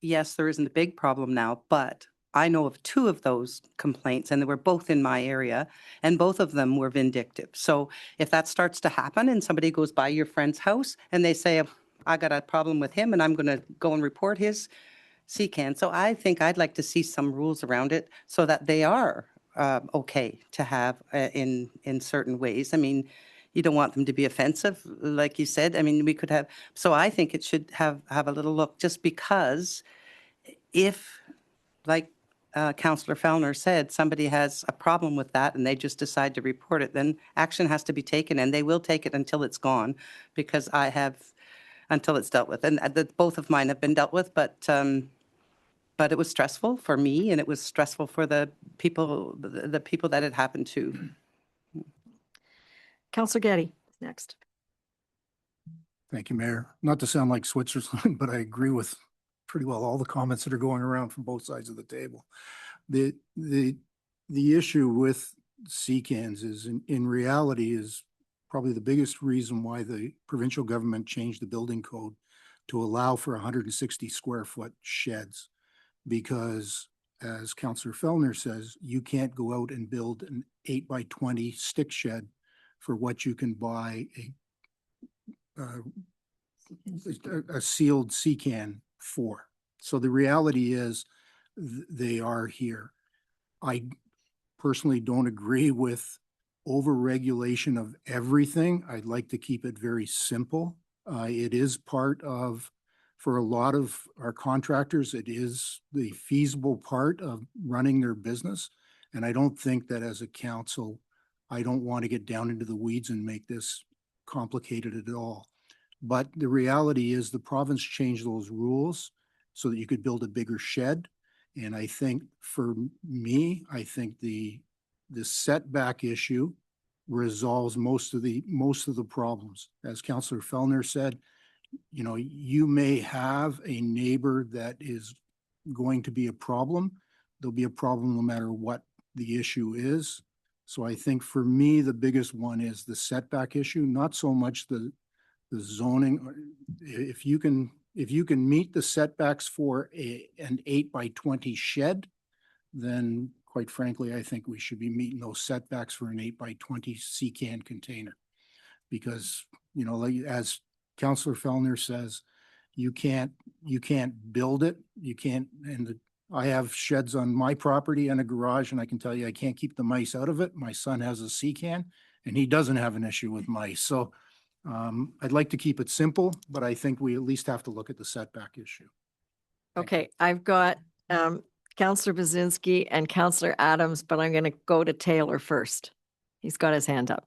Speaker 5: yes, there isn't a big problem now, but I know of 2 of those complaints, and they were both in my area, and both of them were vindictive. So if that starts to happen and somebody goes by your friend's house and they say, I got a problem with him and I'm going to go and report his CCAN. So I think I'd like to see some rules around it so that they are okay to have in certain ways. I mean, you don't want them to be offensive, like you said. I mean, we could have, so I think it should have a little look, just because if, like Councillor Fellner said, somebody has a problem with that and they just decide to report it, then action has to be taken, and they will take it until it's gone, because until it's dealt with. And both of mine have been dealt with, but it was stressful for me, and it was stressful for the people that it happened to.
Speaker 1: Councillor Getty, next.
Speaker 3: Thank you, Mayor. Not to sound like Switzerland, but I agree with pretty well all the comments that are going around from both sides of the table. The issue with CCANs is in reality is probably the biggest reason why the provincial government changed the building code to allow for 160 square foot sheds. Because as Councillor Fellner says, you can't go out and build an 8x20 stick shed for what you can buy a a sealed CCAN for. So the reality is they are here. I personally don't agree with over-regulation of everything. I'd like to keep it very simple. It is part of, for a lot of our contractors, it is the feasible part of running their business. And I don't think that as a council, I don't want to get down into the weeds and make this complicated at all. But the reality is the province changed those rules so that you could build a bigger shed. And I think for me, I think the setback issue resolves most of the problems. As Councillor Fellner said, you know, you may have a neighbor that is going to be a problem. There'll be a problem no matter what the issue is. So I think for me, the biggest one is the setback issue, not so much the zoning. If you can meet the setbacks for an 8x20 shed, then quite frankly, I think we should be meeting those setbacks for an 8x20 CCAN container. Because, you know, like as Councillor Fellner says, you can't build it. You can't, and I have sheds on my property and a garage, and I can tell you I can't keep the mice out of it. My son has a CCAN and he doesn't have an issue with mice. So I'd like to keep it simple, but I think we at least have to look at the setback issue.
Speaker 1: Okay, I've got Councillor Bazinski and Councillor Adams, but I'm going to go to Taylor first. He's got his hand up.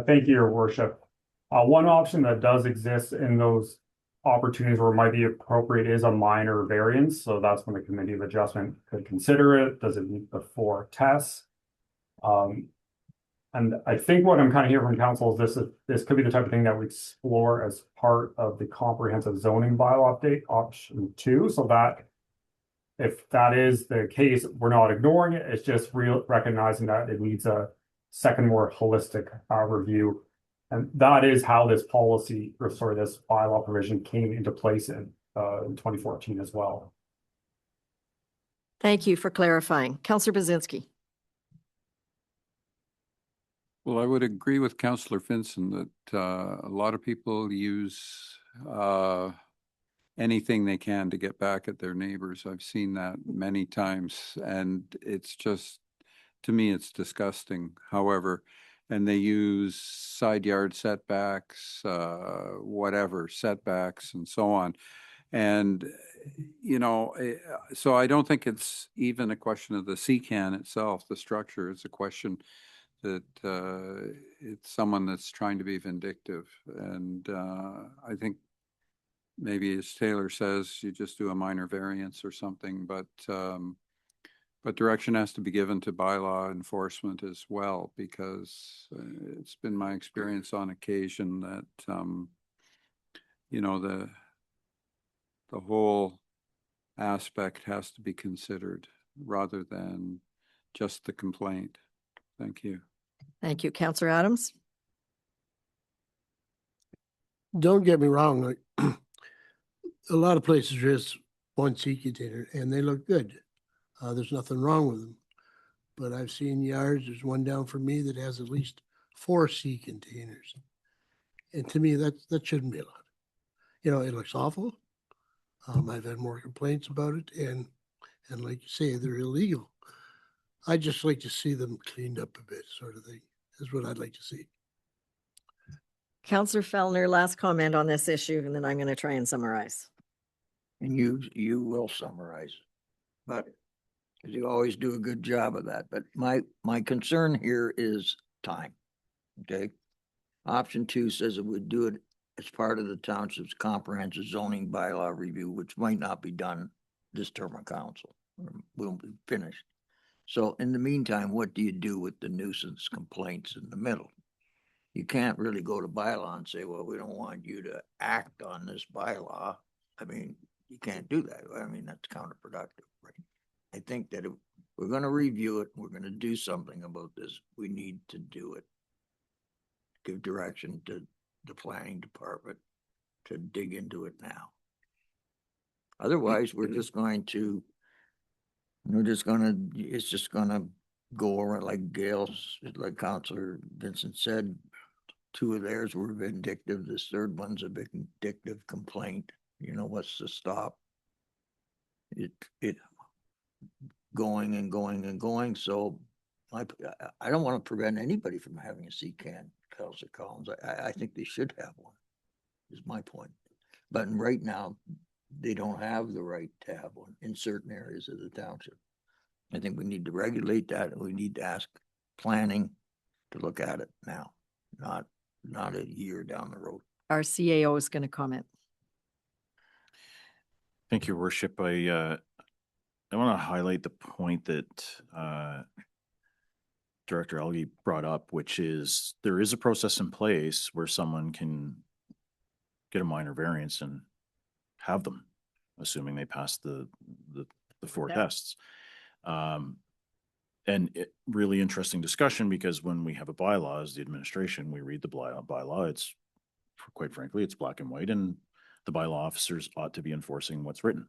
Speaker 9: Thank you, Your Worship. One option that does exist in those opportunities where it might be appropriate is a minor variance. So that's when the Committee of Adjustment could consider it. Does it meet the 4 tests? And I think what I'm kind of hearing from council is this could be the type of thing that we explore as part of the comprehensive zoning bylaw update option 2. So that if that is the case, we're not ignoring it. It's just recognizing that it needs a second, more holistic review. And that is how this policy, or sorry, this bylaw provision came into place in 2014 as well.
Speaker 1: Thank you for clarifying. Councillor Bazinski.
Speaker 14: Well, I would agree with Councillor Finson that a lot of people use anything they can to get back at their neighbors. I've seen that many times, and it's just, to me, it's disgusting. However, and they use side yard setbacks, whatever, setbacks and so on. And, you know, so I don't think it's even a question of the CCAN itself, the structure. It's a question that it's someone that's trying to be vindictive. And I think maybe, as Taylor says, you just do a minor variance or something, but direction has to be given to bylaw enforcement as well, because it's been my experience on occasion that, you know, the whole aspect has to be considered rather than just the complaint. Thank you.
Speaker 1: Thank you. Councillor Adams.
Speaker 13: Don't get me wrong, like, a lot of places there's one sea container and they look good. There's nothing wrong with them. But I've seen yards, there's one down for me that has at least 4 sea containers. And to me, that shouldn't be allowed. You know, it looks awful. I've had more complaints about it, and like you say, they're illegal. I just like to see them cleaned up a bit, sort of thing, is what I'd like to see.
Speaker 1: Councillor Fellner, last comment on this issue, and then I'm going to try and summarize.
Speaker 7: And you will summarize, but you always do a good job of that. But my concern here is time. Okay. Option 2 says it would do it as part of the township's comprehensive zoning bylaw review, which might not be done this term of council, or will be finished. So in the meantime, what do you do with the nuisance complaints in the middle? You can't really go to bylaw and say, well, we don't want you to act on this bylaw. I mean, you can't do that. I mean, that's counterproductive, right? I think that if we're going to review it, we're going to do something about this, we need to do it. Give direction to the planning department to dig into it now. Otherwise, it's just going to go over like Councillor Vincent said, two of theirs were vindictive. This third one's a vindictive complaint. You know, what's to stop it going and going and going? So I don't want to prevent anybody from having a CCAN, Councillor Collins. I think they should have one, is my point. But right now, they don't have the right to have one in certain areas of the township. I think we need to regulate that, and we need to ask planning to look at it now, not a year down the road.
Speaker 1: Our CAO is going to comment.
Speaker 2: Thank you, Worship. I want to highlight the point that Director Elgie brought up, which is there is a process in place where someone can get a minor variance and have them, assuming they pass the four tests. And really interesting discussion, because when we have a bylaw as the administration, we read the bylaw, it's quite frankly, it's black and white, and the bylaw officers ought to be enforcing what's written.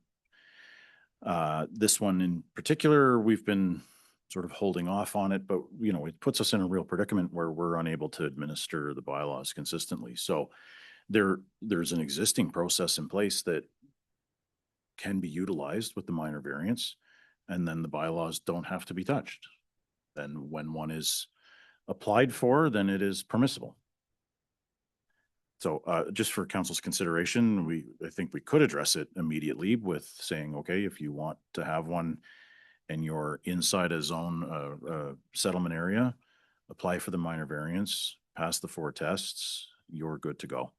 Speaker 2: This one in particular, we've been sort of holding off on it, but you know, it puts us in a real predicament where we're unable to administer the bylaws consistently. So there's an existing process in place that can be utilized with the minor variance, and then the bylaws don't have to be touched. Then when one is applied for, then it is permissible. So just for council's consideration, I think we could address it immediately with saying, okay, if you want to have one and you're inside a zone settlement area, apply for the minor variance, pass the four tests, you're good to go.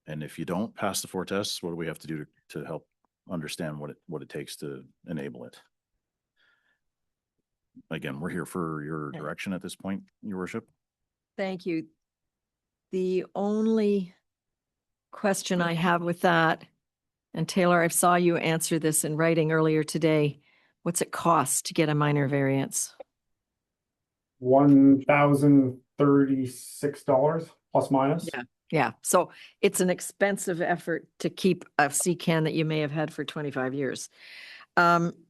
Speaker 2: And if you don't pass the four tests, what do we have to do to help understand what it takes to enable it? Again, we're here for your direction at this point, Your Worship.
Speaker 1: Thank you. The only question I have with that, and Taylor, I saw you answer this in writing earlier today. What's it cost to get a minor variance?
Speaker 9: $1,036 plus minus.
Speaker 1: Yeah. So it's an expensive effort to keep a CCAN that you may have had for 25 years.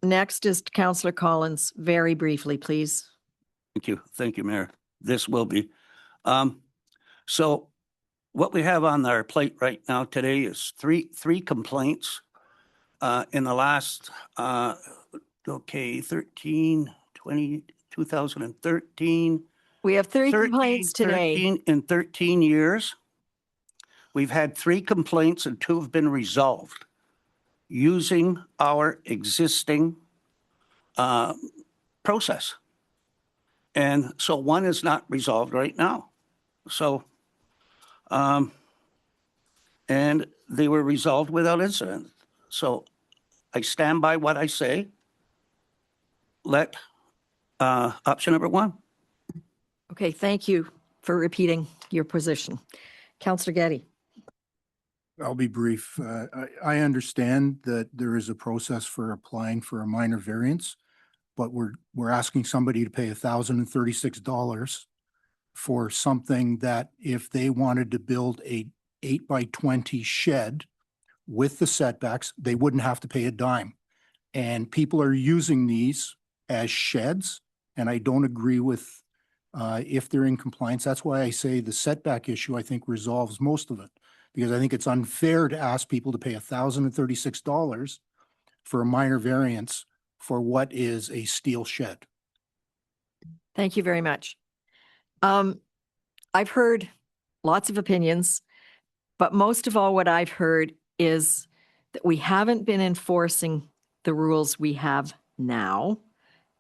Speaker 1: Next is Councillor Collins. Very briefly, please.
Speaker 12: Thank you, Mayor. This will be. So what we have on our plate right now today is three complaints in the last 2013.
Speaker 1: We have 3 complaints today.
Speaker 12: In 13 years, we've had 3 complaints and 2 have been resolved using our existing process. And so 1 is not resolved right now. So, and they were resolved without incident. So I stand by what I say. Let option number 1.
Speaker 1: Okay, thank you for repeating your position. Councillor Getty.
Speaker 3: I'll be brief. I understand that there is a process for applying for a minor variance, but we're asking somebody to pay $1,036 for something that if they wanted to build a 8x20 shed with the setbacks, they wouldn't have to pay a dime. And people are using these as sheds, and I don't agree with if they're in compliance. That's why I say the setback issue, I think, resolves most of it, because I think it's unfair to ask people to pay $1,036 for a minor variance for what is a steel shed.
Speaker 1: Thank you very much. I've heard lots of opinions, but most of all, what I've heard is that we haven't been enforcing the rules we have now,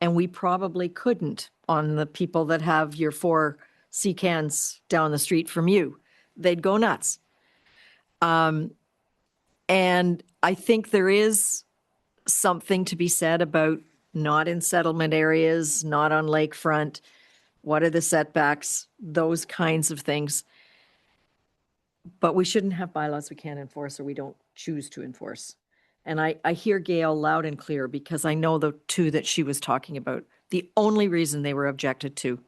Speaker 1: and we probably couldn't on the people that have your 4 CCANs down the street from you. They'd go nuts. And I think there is something to be said about not in settlement areas, not on lakefront. What are the setbacks? Those kinds of things. But we shouldn't have bylaws we can't enforce or we don't choose to enforce. And I hear Gail loud and clear, because I know the 2 that she was talking about, the only reason they were objected to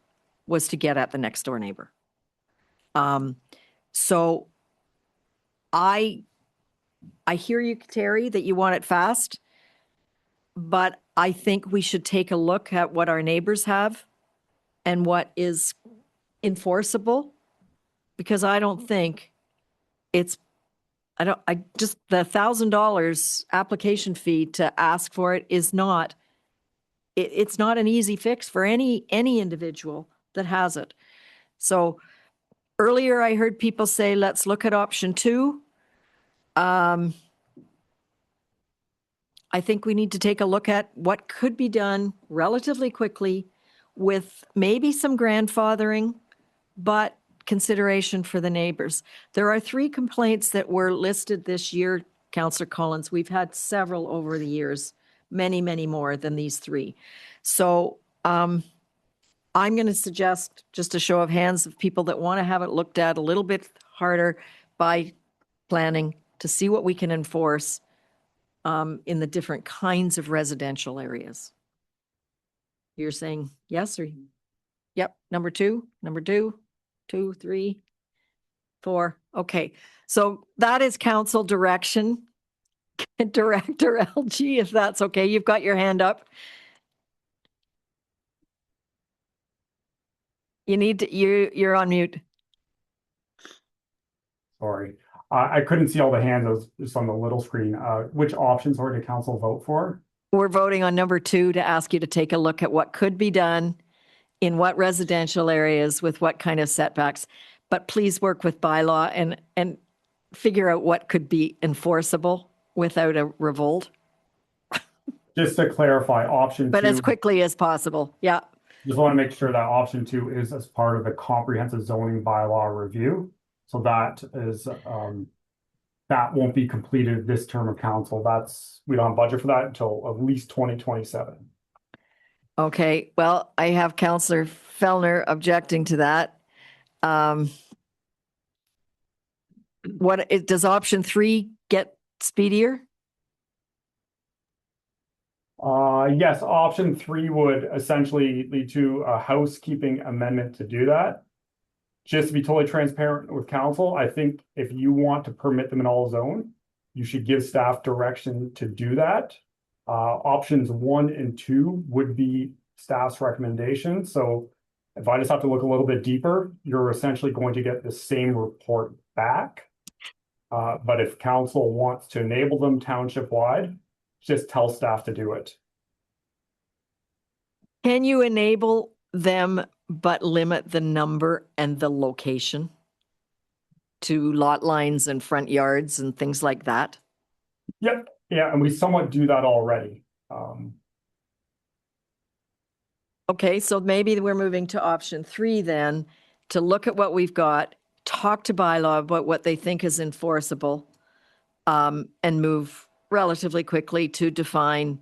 Speaker 1: was to get at the next door neighbor. So I hear you, Terry, that you want it fast, but I think we should take a look at what our neighbors have and what is enforceable, because I don't think it's, the $1,000 application fee to ask for it is not, it's not an easy fix for any individual that has it. So earlier I heard people say, let's look at option 2. I think we need to take a look at what could be done relatively quickly with maybe some grandfathering, but consideration for the neighbors. There are 3 complaints that were listed this year, Councillor Collins. We've had several over the years, many, many more than these 3. So I'm going to suggest just a show of hands of people that want to have it looked at a little bit harder by planning to see what we can enforce in the different kinds of residential areas. You're saying yes or? Yep, number 2, 2, 3, 4. Okay, so that is council direction. Director LG, if that's okay, you've got your hand up. You need to, you're on mute.
Speaker 9: Sorry. I couldn't see all the hands. It was just on the little screen. Which options did council vote for?
Speaker 1: We're voting on number 2 to ask you to take a look at what could be done in what residential areas with what kind of setbacks. But please work with bylaw and figure out what could be enforceable without a revolt.
Speaker 9: Just to clarify, option
Speaker 1: But
Speaker 9: 2.
Speaker 1: as quickly as possible. Yeah.
Speaker 9: Just want to make sure that option 2 is as part of the comprehensive zoning bylaw review. So that is, that won't be completed this term of council. We don't budget for that until at least 2027.
Speaker 1: Okay, well, I have Councillor Fellner objecting to that. Does option 3 get speedier?
Speaker 9: Yes, option 3 would essentially lead to a housekeeping amendment to do that. Just to be totally transparent with council, I think if you want to permit them in all zone, you should give staff direction to do that. Options 1 and 2 would be staff's recommendation. So if I just have to look a little bit deeper, you're essentially going to get the same report back. But if council wants to enable them township wide, just tell staff to do it.
Speaker 1: Can you enable them but limit the number and the location to lot lines and front yards and things like that?
Speaker 9: Yep. Yeah, and we somewhat do that already.
Speaker 1: Okay, so maybe we're moving to option 3 then, to look at what we've got, talk to bylaw about what they think is enforceable, and move relatively quickly to define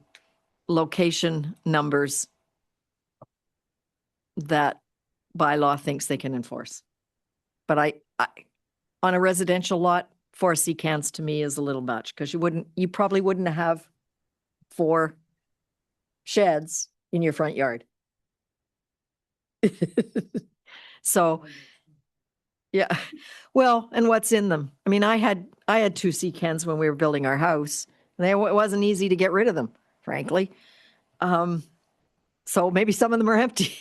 Speaker 1: location numbers that bylaw thinks they can enforce. But I on a residential lot, 4 cans to me is a little much, because you probably wouldn't have 4 sheds in your front yard. So, yeah, well, and what's in them? I mean, I had 2 cans when we were building our house, and it wasn't easy to get rid of them, frankly. So maybe some of them are empty.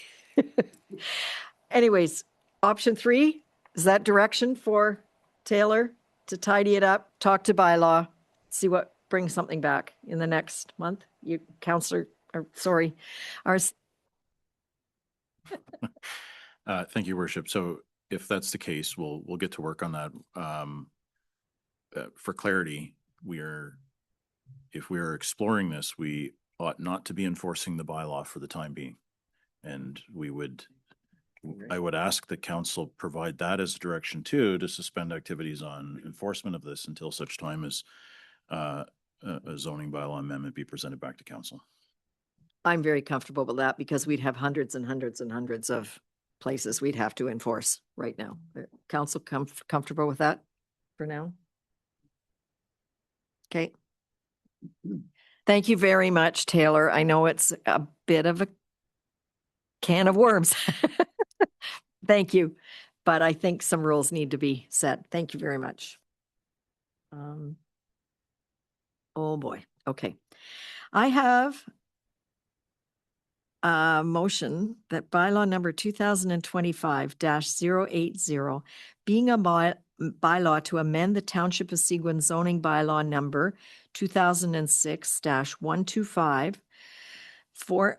Speaker 1: Anyways, option 3, is that direction for Taylor to tidy it up, talk to bylaw, see what brings something back in the next month? You, Councillor, our
Speaker 2: Thank you, Worship. So if that's the case, we'll get to work on that. For clarity, if we are exploring this, we ought not to be enforcing the bylaw for the time being. And I would ask the council provide that as direction too, to suspend activities on enforcement of this until such time as a zoning bylaw amendment be presented back to council.
Speaker 1: I'm very comfortable with that, because we'd have hundreds and hundreds and hundreds of places we'd have to enforce right now. Council comfortable with that for now? Okay. Thank you very much, Taylor. I know it's a bit of a can of worms. Thank you. But I think some rules need to be set. Thank you very much. Oh boy. Okay. I have motion that bylaw number 2025-080, being a bylaw to amend the Township of Seguin zoning bylaw number 2006-125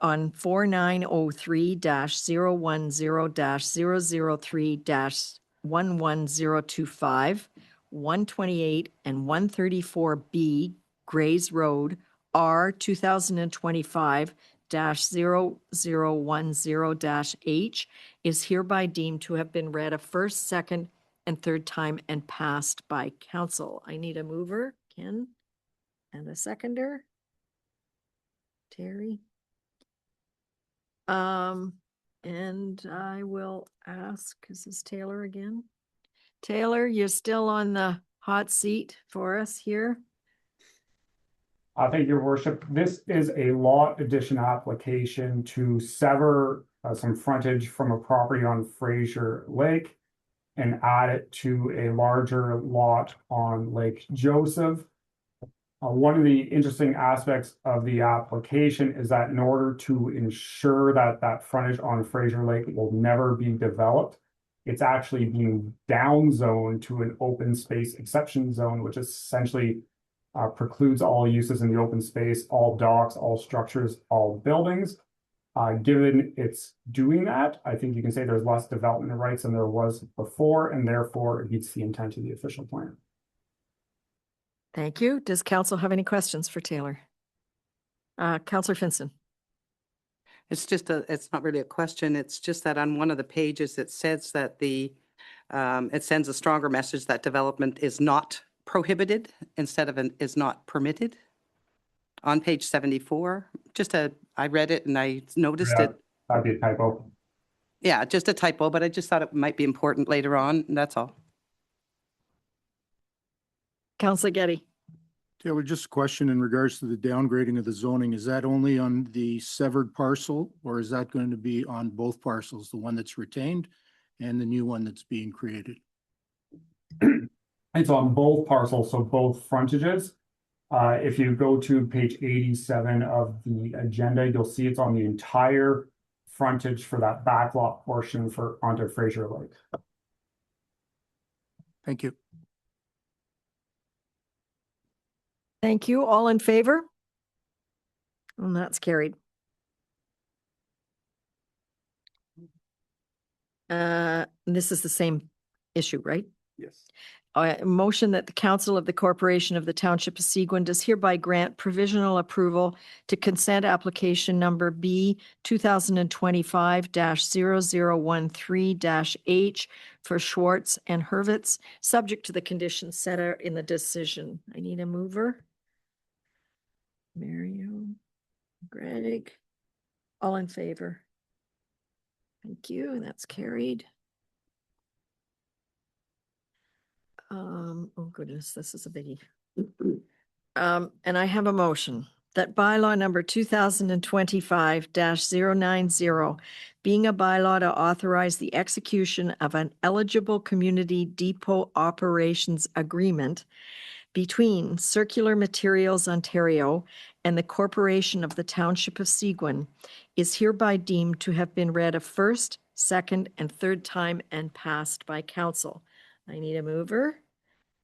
Speaker 1: on 4903-010-003-11025, 128 and 134B Grays Road, R 2025-0010-H is hereby deemed to have been read a first, second, and third time and passed by council. I need a mover, Ken, and a seconder, Terry. And I will ask, is this Taylor again? Taylor, you're still on the hot seat for us here.
Speaker 9: Thank you, Your Worship. This is a lot addition application to sever some frontage from a property on Fraser Lake and add it to a larger lot on Lake Joseph. One of the interesting aspects of the application is that in order to ensure that that frontage on Fraser Lake will never be developed, it's actually being downzoned to an open space exception zone, which essentially precludes all uses in the open space, all docks, all structures, all buildings. Given it's doing that, I think you can say there's less development rights than there was before, and therefore it meets the intent of the official plan.
Speaker 1: Thank you. Does council have any questions for Taylor? Councillor Finson.
Speaker 5: It's not really a question. It's just that on one of the pages, it says that it sends a stronger message that development is not prohibited instead of is not permitted. On page 74, I read it and I noticed it.
Speaker 9: That'd be a typo.
Speaker 5: Yeah, just a typo, but I just thought it might be important later on. And that's all.
Speaker 1: Councillor Getty.
Speaker 3: Taylor, just a question in regards to the downgrading of the zoning. Is that only on the severed parcel, or is that going to be on both parcels, the one that's retained and the new one that's being created?
Speaker 9: It's on both parcels, so both frontages. If you go to page 87 of the agenda, you'll see it's on the entire frontage for that backlot portion for onto Fraser Lake.
Speaker 3: Thank you.
Speaker 1: Thank you. All in favor? And that's carried. This is the same issue, right?
Speaker 8: Yes.
Speaker 1: Motion that the Council of the Corporation of the Township of Seguin does hereby grant provisional approval to consent application number B 2025-0013-H for Schwartz and Hurwitz, subject to the conditions set out in the decision. I need a mover. Mario, Greg, all in favor? Thank you. That's carried. Oh goodness, this is a biggie. And I have a motion that bylaw number 2025-090, being a bylaw to authorize the execution of an eligible community depot operations agreement between Circular Materials Ontario and the Corporation of the Township of Seguin is hereby deemed to have been read a first, second, and third time and passed by council. I need a mover,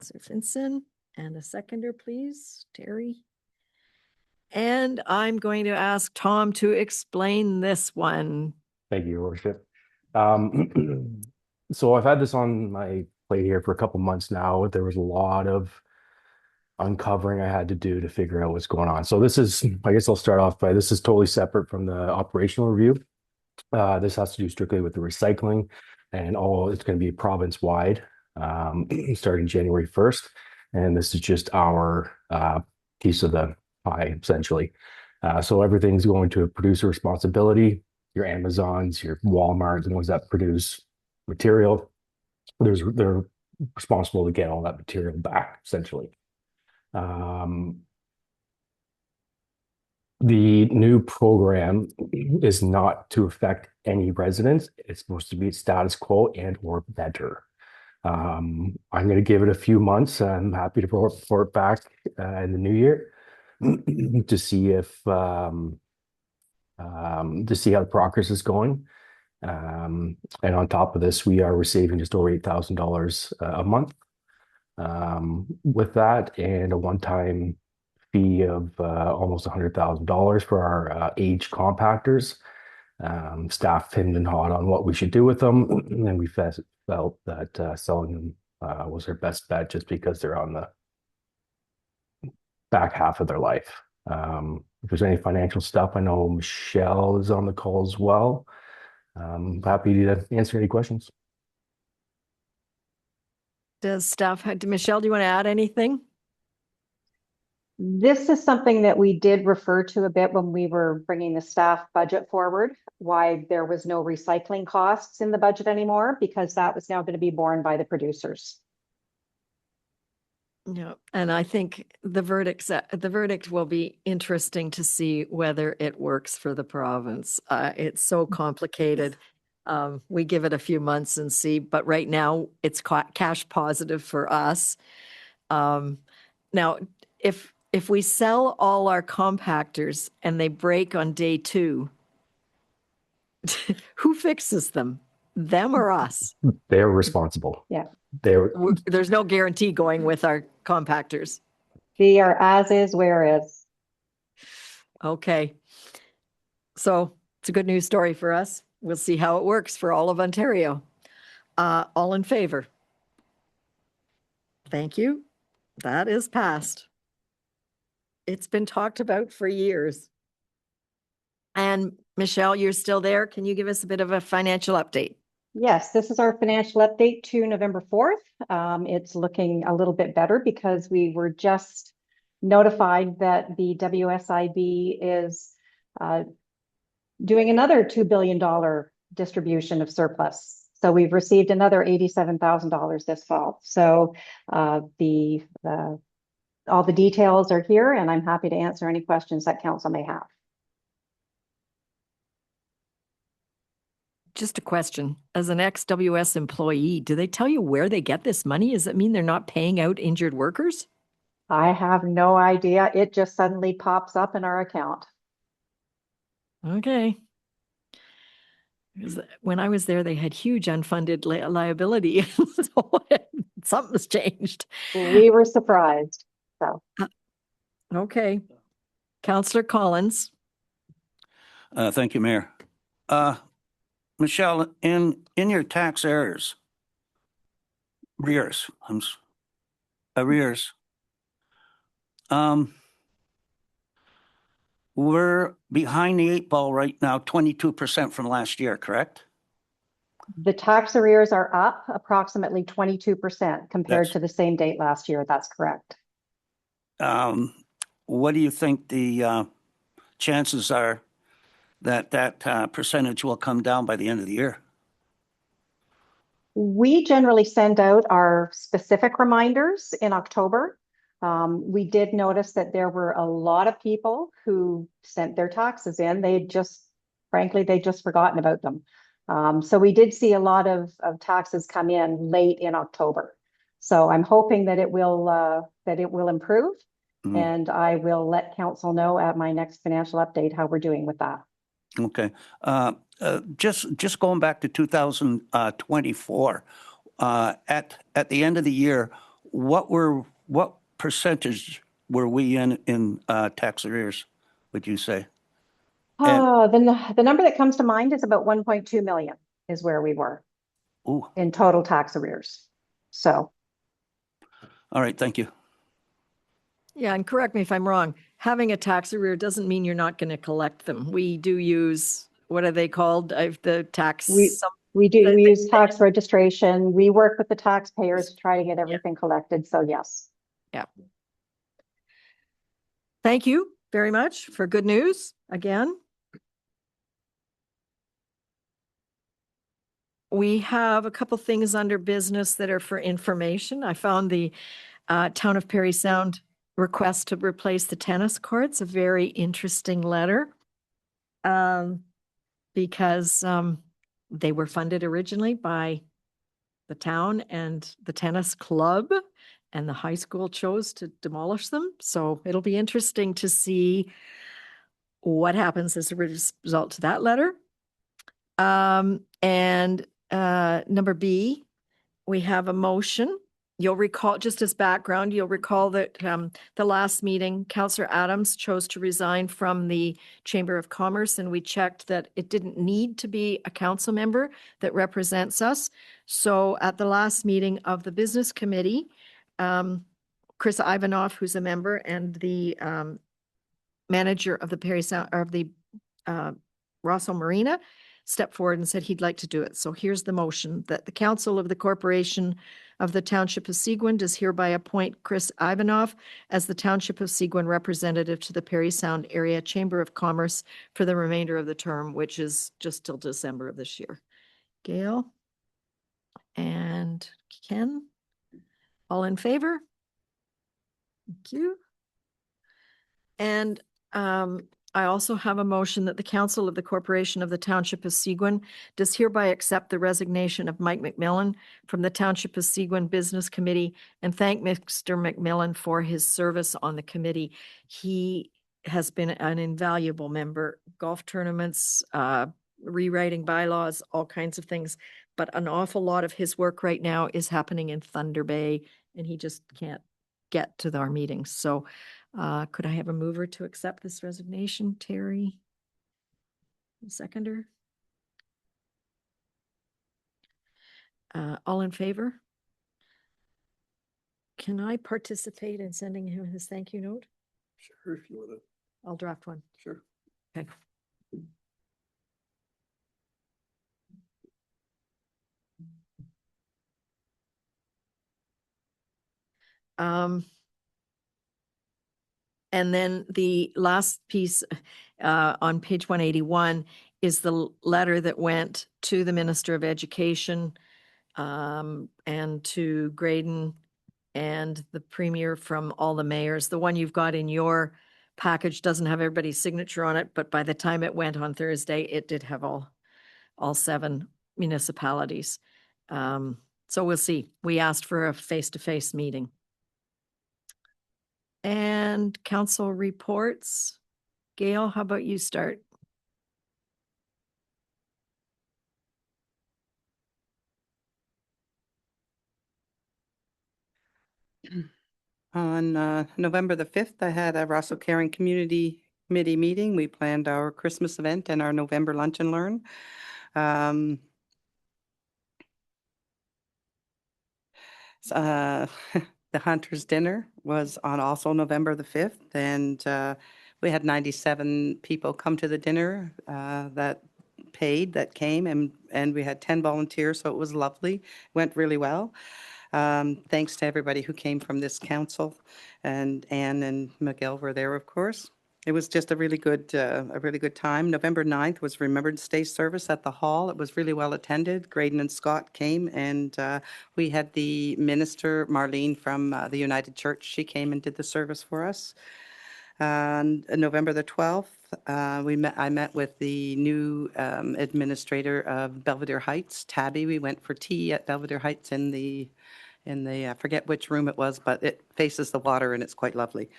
Speaker 1: Sir Finson, and a seconder, please, Terry. And I'm going to ask Tom to explain this one.
Speaker 15: Thank you, Your Worship. So I've had this on my plate here for a couple months now. There was a lot of uncovering I had to do to figure out what's going on. So this is, I guess I'll start off by, this is totally separate from the operational review. This has to do strictly with the recycling, and it's going to be province-wide. Starting January 1st. And this is just our piece of the pie, essentially. So everything's going to producer responsibility, your Amazons, your Walmarts, the ones that produce material. They're responsible to get all that material back, essentially. The new program is not to affect any residents. It's supposed to be status quo and or better. I'm going to give it a few months. I'm happy to report back in the new year to see if to see how the progress is going. And on top of this, we are receiving just over $8,000 a month with that, and a one-time fee of almost $100,000 for our age compactors. Staff hemmed and hawed on what we should do with them, and we felt that selling them was our best bet, just because they're on the back half of their life. If there's any financial stuff, I know Michelle is on the call as well. Happy to answer any questions.
Speaker 1: Does staff, Michelle, do you want to add anything?
Speaker 4: This is something that we did refer to a bit when we were bringing the staff budget forward, why there was no recycling costs in the budget anymore, because that was now going to be borne by the producers.
Speaker 1: Yeah, and I think the verdict will be interesting to see whether it works for the province. It's so complicated. We give it a few months and see, but right now it's cash positive for us. Now, if we sell all our compactors and they break on day 2, who fixes them? Them or us?
Speaker 15: They're responsible.
Speaker 4: Yeah.
Speaker 1: There's no guarantee going with our compactors.
Speaker 4: They are as is, where is.
Speaker 1: Okay. So it's a good news story for us. We'll see how it works for all of Ontario. All in favor? Thank you. That is passed. It's been talked about for years. And Michelle, you're still there. Can you give us a bit of a financial update?
Speaker 4: Yes, this is our financial update to November 4th. It's looking a little bit better because we were just notified that the WSIB is doing another $2 billion distribution of surplus. So we've received another $87,000 this fall. So all the details are here, and I'm happy to answer any questions that council may have.
Speaker 1: Just a question. As an ex-WS employee, do they tell you where they get this money? Does it mean they're not paying out injured workers?
Speaker 4: I have no idea. It just suddenly pops up in our account.
Speaker 1: Okay. Because when I was there, they had huge unfunded liability. So something's changed.
Speaker 4: We were surprised. So.
Speaker 1: Okay. Councillor Collins.
Speaker 12: Thank you, Mayor. Michelle, in your tax arrears, we're behind the 8 ball right now, 22% from last year, correct?
Speaker 4: The tax arrears are up approximately 22% compared to the same date last year. That's correct.
Speaker 12: What do you think the chances are that percentage will come down by the end of the year?
Speaker 4: We generally send out our specific reminders in October. We did notice that there were a lot of people who sent their taxes in. They'd just forgotten about them. So we did see a lot of taxes come in late in October. So I'm hoping that it will improve, and I will let council know at my next financial update how we're doing with that.
Speaker 12: Okay. Just going back to 2024, at the end of the year, what percentage were we in tax arrears, would you say?
Speaker 4: Oh, then the number that comes to mind is about 1.2 million is where we were in total tax arrears. So.
Speaker 12: All right, thank you.
Speaker 1: Yeah, and correct me if I'm wrong. Having a tax arrear doesn't mean you're not going to collect them. We do use, what are they called? The tax.
Speaker 4: We use tax registration. We work with the taxpayers to try to get everything collected. So yes.
Speaker 1: Yeah. Thank you very much for good news again. We have a couple things under business that are for information. I found the Town of Parry Sound request to replace the tennis courts, a very interesting letter, because they were funded originally by the town and the tennis club, and the high school chose to demolish them. So it'll be interesting to see what happens as a result to that letter. Number B, we have a motion. You'll recall, just as background, you'll recall that the last meeting, Councillor Adams chose to resign from the Chamber of Commerce, and we checked that it didn't need to be a council member that represents us. So at the last meeting of the Business Committee, Chris Ivanoff, who's a member, and the manager of the Perry Sound, or of the Rosso Marina, stepped forward and said he'd like to do it. So here's the motion: that the Council of the Corporation of the Township of Seguin does hereby appoint Chris Ivanoff as the Township of Seguin representative to the Perry Sound Area Chamber of Commerce for the remainder of the term, which is just till December of this year. Gail and Ken, all in favor? Thank you. And I also have a motion that the Council of the Corporation of the Township of Seguin does hereby accept the resignation of Mike McMillan from the Township of Seguin Business Committee and thank Mr. McMillan for his service on the committee. He has been an invaluable member, golf tournaments, rewriting bylaws, all kinds of things. But an awful lot of his work right now is happening in Thunder Bay, and he just can't get to our meetings. So could I have a mover to accept this resignation? Terry? Seconder? All in favor? Can I participate in sending him his thank you note?
Speaker 8: Sure, if you want to.
Speaker 1: I'll draft one.
Speaker 8: Sure.
Speaker 1: Okay. And then the last piece on page 181 is the letter that went to the Minister of Education and to Graydon and the Premier from all the mayors. The one you've got in your package doesn't have everybody's signature on it, but by the time it went on Thursday, it did have all 7 municipalities. So we'll see. We asked for a face-to-face meeting. And council reports. Gail, how about you start?
Speaker 5: On November the 5th, I had a Rosso Caring Community Committee meeting. We planned our Christmas event and our November Lunch and Learn. The Hunter's Dinner was on also November the 5th, and we had 97 people come to the dinner that came, and we had 10 volunteers, so it was lovely. Went really well. Thanks to everybody who came from this council, and Anne and Miguel were there, of course. It was just a really good time. November 9th was Remembrance Day service at the hall. It was really well attended. Graydon and Scott came, and we had the minister, Marlene, from the United Church. She came and did the service for us. On November the 12th, I met with the new administrator of Belvedere Heights, Tabby. We went for tea at Belvedere Heights in the I forget which room it was, but it faces the water and it's quite lovely.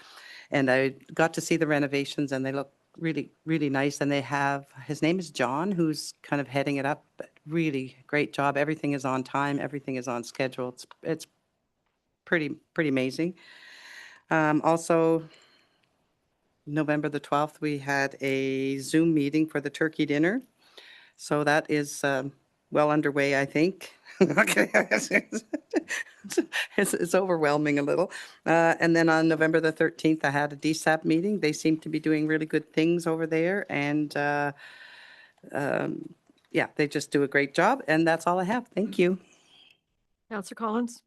Speaker 5: And I got to see the renovations, and they look really, really nice. And they have, his name is John, who's kind of heading it up. But really great job. Everything is on time. Everything is on schedule. It's pretty amazing. Also, November the 12th, we had a Zoom meeting for the turkey dinner. So that is well underway, I think. Okay. It's overwhelming a little. And then on November the 13th, I had a DSAP meeting. They seem to be doing really good things over there. And yeah, they just do a great job. And that's all I have. Thank you.
Speaker 1: Councillor Collins?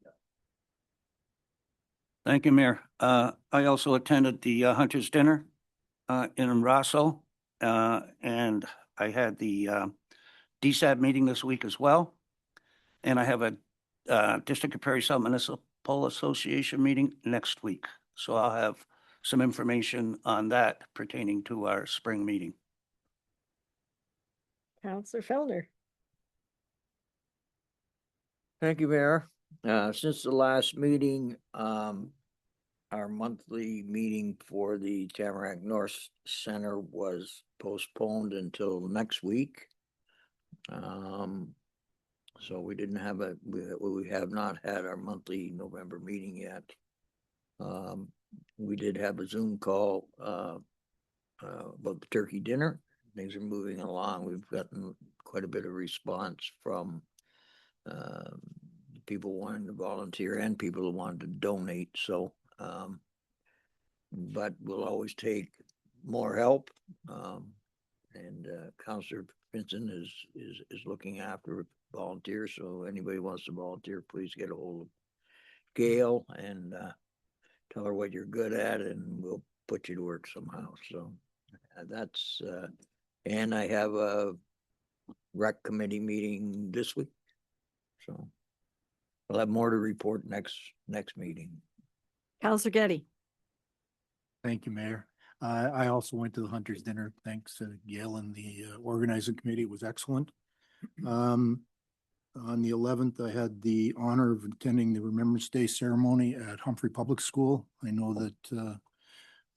Speaker 12: Thank you, Mayor. I also attended the Hunter's Dinner in Rosso, and I had the DSAB meeting this week as well. And I have a District of Perry South Municipal Association meeting next week. So I'll have some information on that pertaining to our spring meeting.
Speaker 1: Councillor Fellner?
Speaker 7: Thank you, Mayor. Since the last meeting, our monthly meeting for the Tamarack North Center was postponed until next week. So we didn't have we have not had our monthly November meeting yet. We did have a Zoom call, about the turkey dinner. Things are moving along. We've gotten quite a bit of response from, people wanting to volunteer and people who wanted to donate. So, but we'll always take more help. And Councillor Vincent is looking after volunteers. So anybody wants to volunteer, please get a hold of Gail and tell her what you're good at, and we'll put you to work somehow. So that's and I have a rec committee meeting this week. So we'll have more to report next meeting.
Speaker 1: Councillor Getty.
Speaker 3: Thank you, Mayor. I also went to the Hunters Dinner. Thanks to Gail and the organizing committee. It was excellent. On the 11th, I had the honor of attending the Remembrance Day ceremony at Humphrey Public School. I know that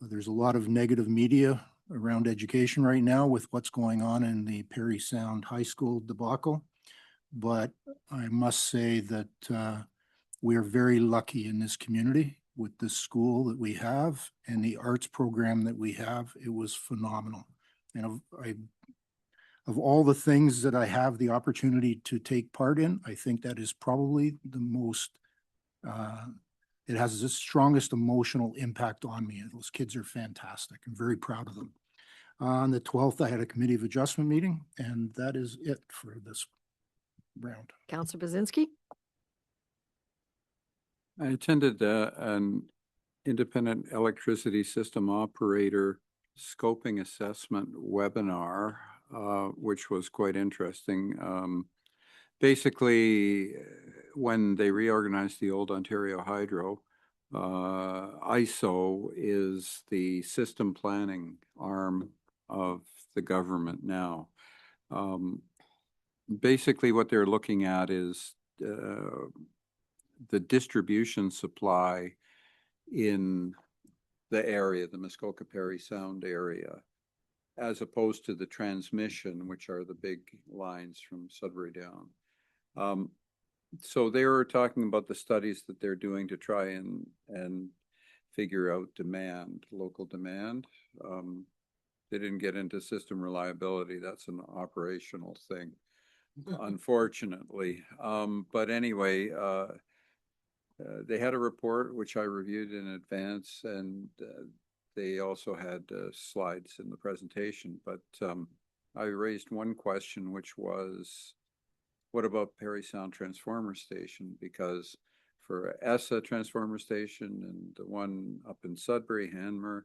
Speaker 3: there's a lot of negative media around education right now with what's going on in the Perry Sound High School debacle. But I must say that we are very lucky in this community with the school that we have and the arts program that we have. It was phenomenal. And of all the things that I have the opportunity to take part in, I think that is probably the most, it has the strongest emotional impact on me. Those kids are fantastic. I'm very proud of them. On the 12th, I had a committee of adjustment meeting, and that is it for this round.
Speaker 1: Councillor Bazinski.
Speaker 14: I attended an independent electricity system operator scoping assessment webinar, which was quite interesting. Basically, when they reorganized the old Ontario Hydro, ISO is the system planning arm of the government now. Basically, what they're looking at is the distribution supply in the area, the Muskoka Perry Sound area, as opposed to the transmission, which are the big lines from Sudbury down. So they were talking about the studies that they're doing to try and figure out demand, local demand. They didn't get into system reliability. That's an operational thing, unfortunately. But anyway, they had a report which I reviewed in advance, and they also had slides in the presentation. But I raised one question, which was, what about Perry Sound Transformer Station? Because for ESSA Transformer Station and the one up in Sudbury, Hanmer,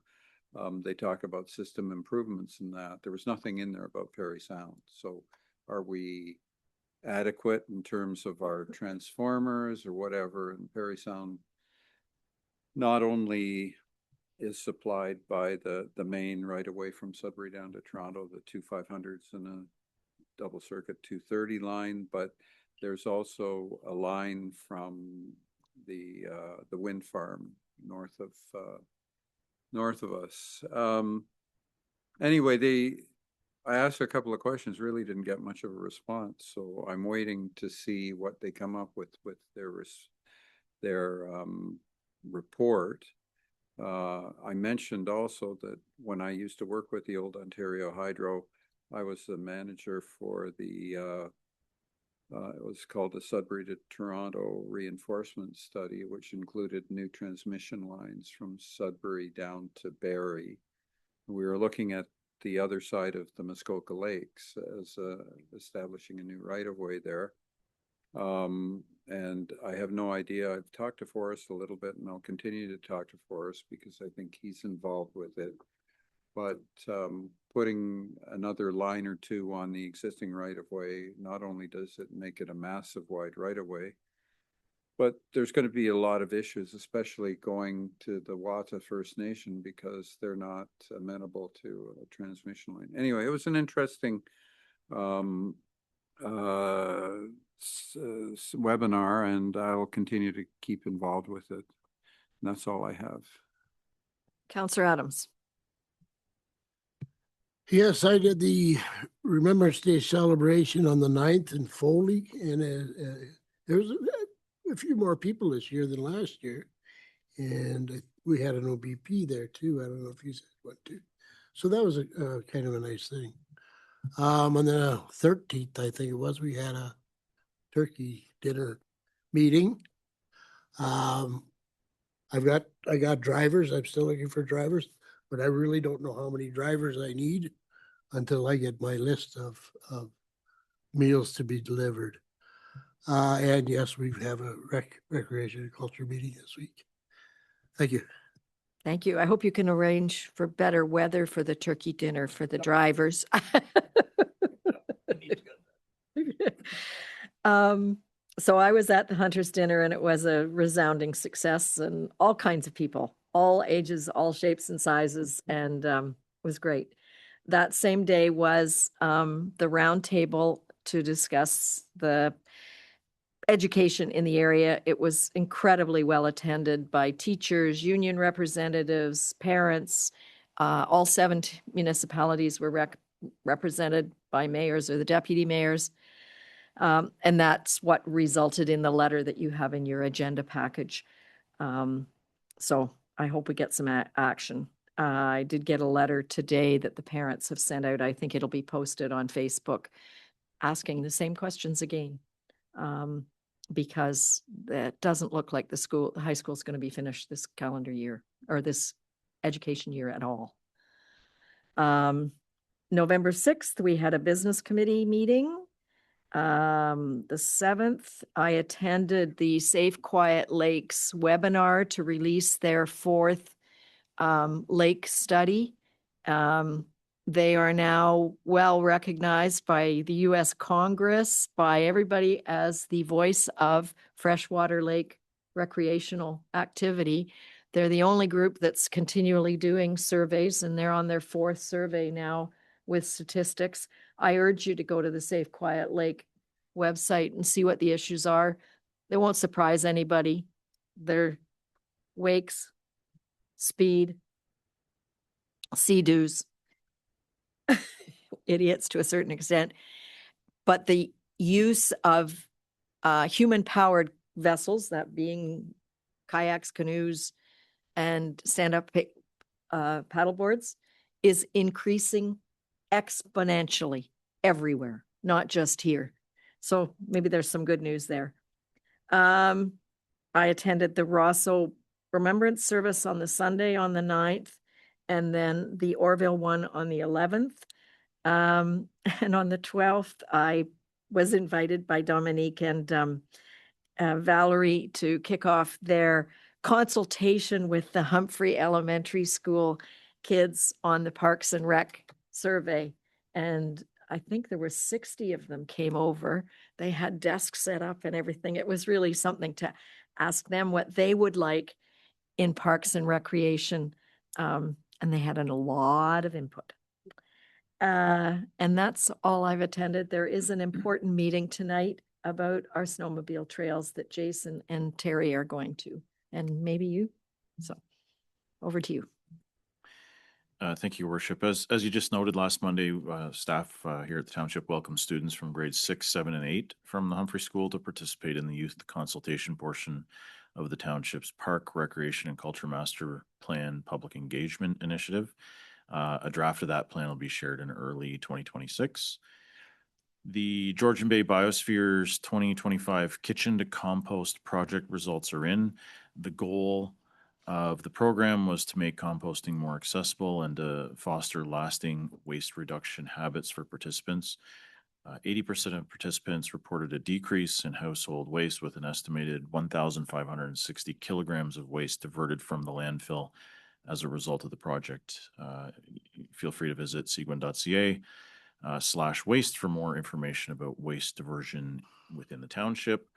Speaker 14: they talk about system improvements in that. There was nothing in there about Perry Sound. So are we adequate in terms of our transformers or whatever? And Perry Sound not only is supplied by the main right away from Sudbury down to Toronto, the 2 500s and a double circuit 230 line, but there's also a line from the wind farm north of us. Anyway, I asked a couple of questions, really didn't get much of a response. So I'm waiting to see what they come up with their report. I mentioned also that when I used to work with the old Ontario Hydro, I was the manager for the, it was called the Sudbury to Toronto Reinforcement Study, which included new transmission lines from Sudbury down to Barrie. We were looking at the other side of the Muskoka Lakes as establishing a new right-of-way there. And I have no idea. I've talked to Forrest a little bit, and I'll continue to talk to Forrest because I think he's involved with it. But putting another line or two on the existing right-of-way, not only does it make it a massive wide right-of-way, but there's going to be a lot of issues, especially going to the Wata First Nation, because they're not amenable to a transmission line. Anyway, it was an interesting webinar, and I'll continue to keep involved with it. That's all I have.
Speaker 1: Counselor Adams.
Speaker 13: Yes, I did the Remembrance Day celebration on the 9th in Foley, and there was a few more people this year than last year. And we had an OBP there too. I don't know if you said what too. So that was a kind of a nice thing. On the 13th, I think it was, we had a turkey dinner meeting. I got drivers. I'm still looking for drivers, but I really don't know how many drivers I need until I get my list of meals to be delivered. And yes, we have a recreation and culture meeting this week. Thank you.
Speaker 1: Thank you. I hope you can arrange for better weather for the turkey dinner for the drivers. So I was at the Hunter's dinner and it was a resounding success, and all kinds of people, all ages, all shapes and sizes, and was great. That same day was the round table to discuss the education in the area. It was incredibly well attended by teachers, union representatives, parents. All 7 municipalities were represented by mayors or the deputy mayors. And that's what resulted in the letter that you have in your agenda package. So I hope we get some action. I did get a letter today that the parents have sent out. I think it'll be posted on Facebook, asking the same questions again. Because that doesn't look like the high school is going to be finished this calendar year or this education year at all. November 6th, we had a business committee meeting. The 7th, I attended the Safe Quiet Lakes webinar to release their 4th lake study. They are now well recognized by the U.S. Congress, by everybody, as the voice of freshwater lake recreational activity. They're the only group that's continually doing surveys, and they're on their 4th survey now with statistics. I urge you to go to the Safe Quiet Lake website and see what the issues are. They won't surprise anybody. They're wakes, speed, sea-doos, idiots to a certain extent, but the use of human-powered vessels, that being kayaks, canoes, and stand-up paddleboards, is increasing exponentially everywhere, not just here. So maybe there's some good news there. I attended the Rosso Remembrance Service on the Sunday on the 9th, and then the Orville one on the 11th. And on the 12th, I was invited by Dominique and Valerie to kick off their consultation with the Humphrey Elementary School kids on the Parks and Rec survey. And I think there were 60 of them came over. They had desks set up and everything. It was really something to ask them what they would like in parks and recreation. And they had a lot of input. And that's all I've attended. There is an important meeting tonight about our snowmobile trails that Jason and Terry are going to, and maybe you. So over to you.
Speaker 2: Thank you, Worship. As you just noted, last Monday, staff here at the Township welcomed students from grades 6, 7, and 8 from the Humphrey School to participate in the youth consultation portion of the Township's Park, Recreation, and Culture Master Plan Public Engagement Initiative. A draft of that plan will be shared in early 2026. The Georgian Bay Biosphere's 2025 Kitchen to Compost project results are in. The goal of the program was to make composting more accessible and to foster lasting waste reduction habits for participants. 80% of participants reported a decrease in household waste, with an estimated 1,560 kilograms of waste diverted from the landfill as a result of the project. Feel free to visit seguin.ca/waste for more information about waste diversion within the township.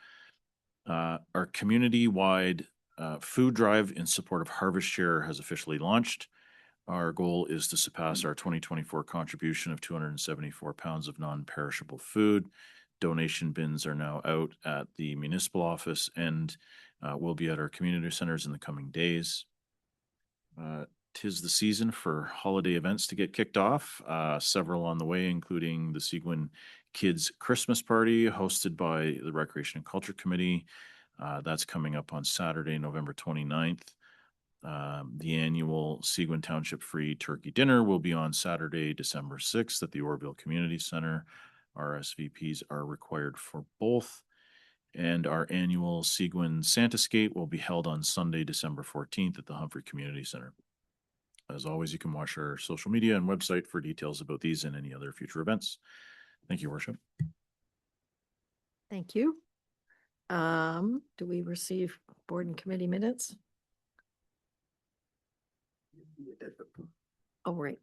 Speaker 2: Our community-wide food drive in support of Harvest Share has officially launched. Our goal is to surpass our 2024 contribution of 274 pounds of non-perishable food. Donation bins are now out at the municipal office, and will be at our community centers in the coming days. 'Tis the season for holiday events to get kicked off, several on the way, including the Seguin Kids Christmas Party hosted by the Recreation and Culture Committee. That's coming up on Saturday, November 29th. The annual Seguin Township Free Turkey Dinner will be on Saturday, December 6th at the Orville Community Center. RSVPs are required for both. And our annual Seguin Santa Skate will be held on Sunday, December 14th at the Humphrey Community Center. As always, you can watch our social media and website for details about these and any other future events. Thank you, Worship.
Speaker 1: Thank you. Do we receive board and committee minutes? Oh, right.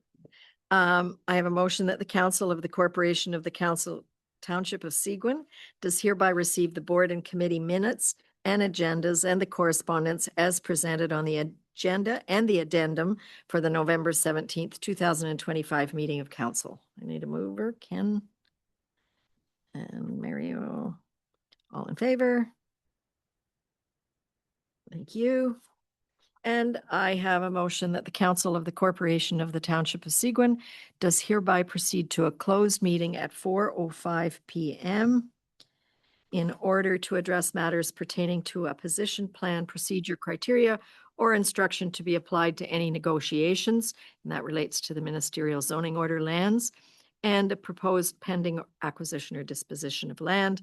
Speaker 1: I have a motion that the Council of the Corporation of the Township of Seguin does hereby receive the board and committee minutes and agendas and the correspondence as presented on the agenda and the addendum for the November 17th, 2025 meeting of council. I need a mover, Ken and Mario. All in favor? Thank you. And I have a motion that the Council of the Corporation of the Township of Seguin does hereby proceed to a closed meeting at 4:05 p.m. in order to address matters pertaining to a position plan, procedure, criteria, or instruction to be applied to any negotiations, and that relates to the ministerial zoning order lands, and a proposed pending acquisition or disposition of land.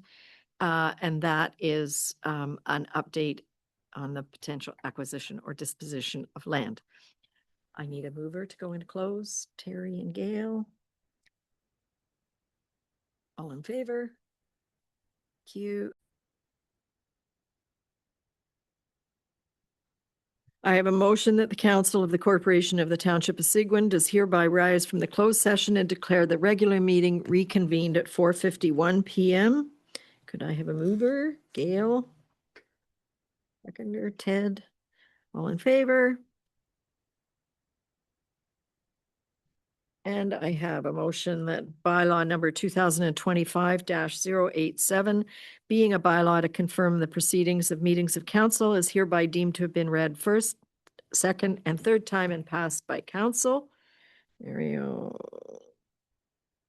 Speaker 1: And that is an update on the potential acquisition or disposition of land. I need a mover to go into close. Terry and Gail. All in favor? Q. I have a motion that the Council of the Corporation of the Township of Seguin does hereby rise from the closed session and declare the regular meeting reconvened at 4:51 p.m. Could I have a mover? Gail? Seconder, Ted? All in favor? And I have a motion that bylaw number 2025-087, being a bylaw to confirm the proceedings of meetings of council, is hereby deemed to have been read first, second, and third time and passed by council. Mario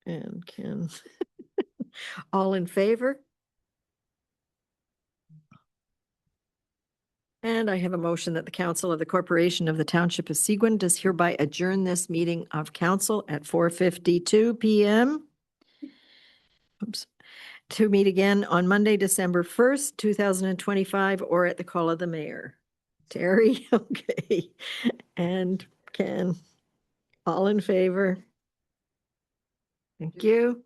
Speaker 1: and Ken. All in favor? And I have a motion that the Council of the Corporation of the Township of Seguin does hereby adjourn this meeting of council at 4:52 p.m. Oops. To meet again on Monday, December 1st, 2025, or at the call of the mayor. Terry, okay. And Ken, all in favor? Thank you.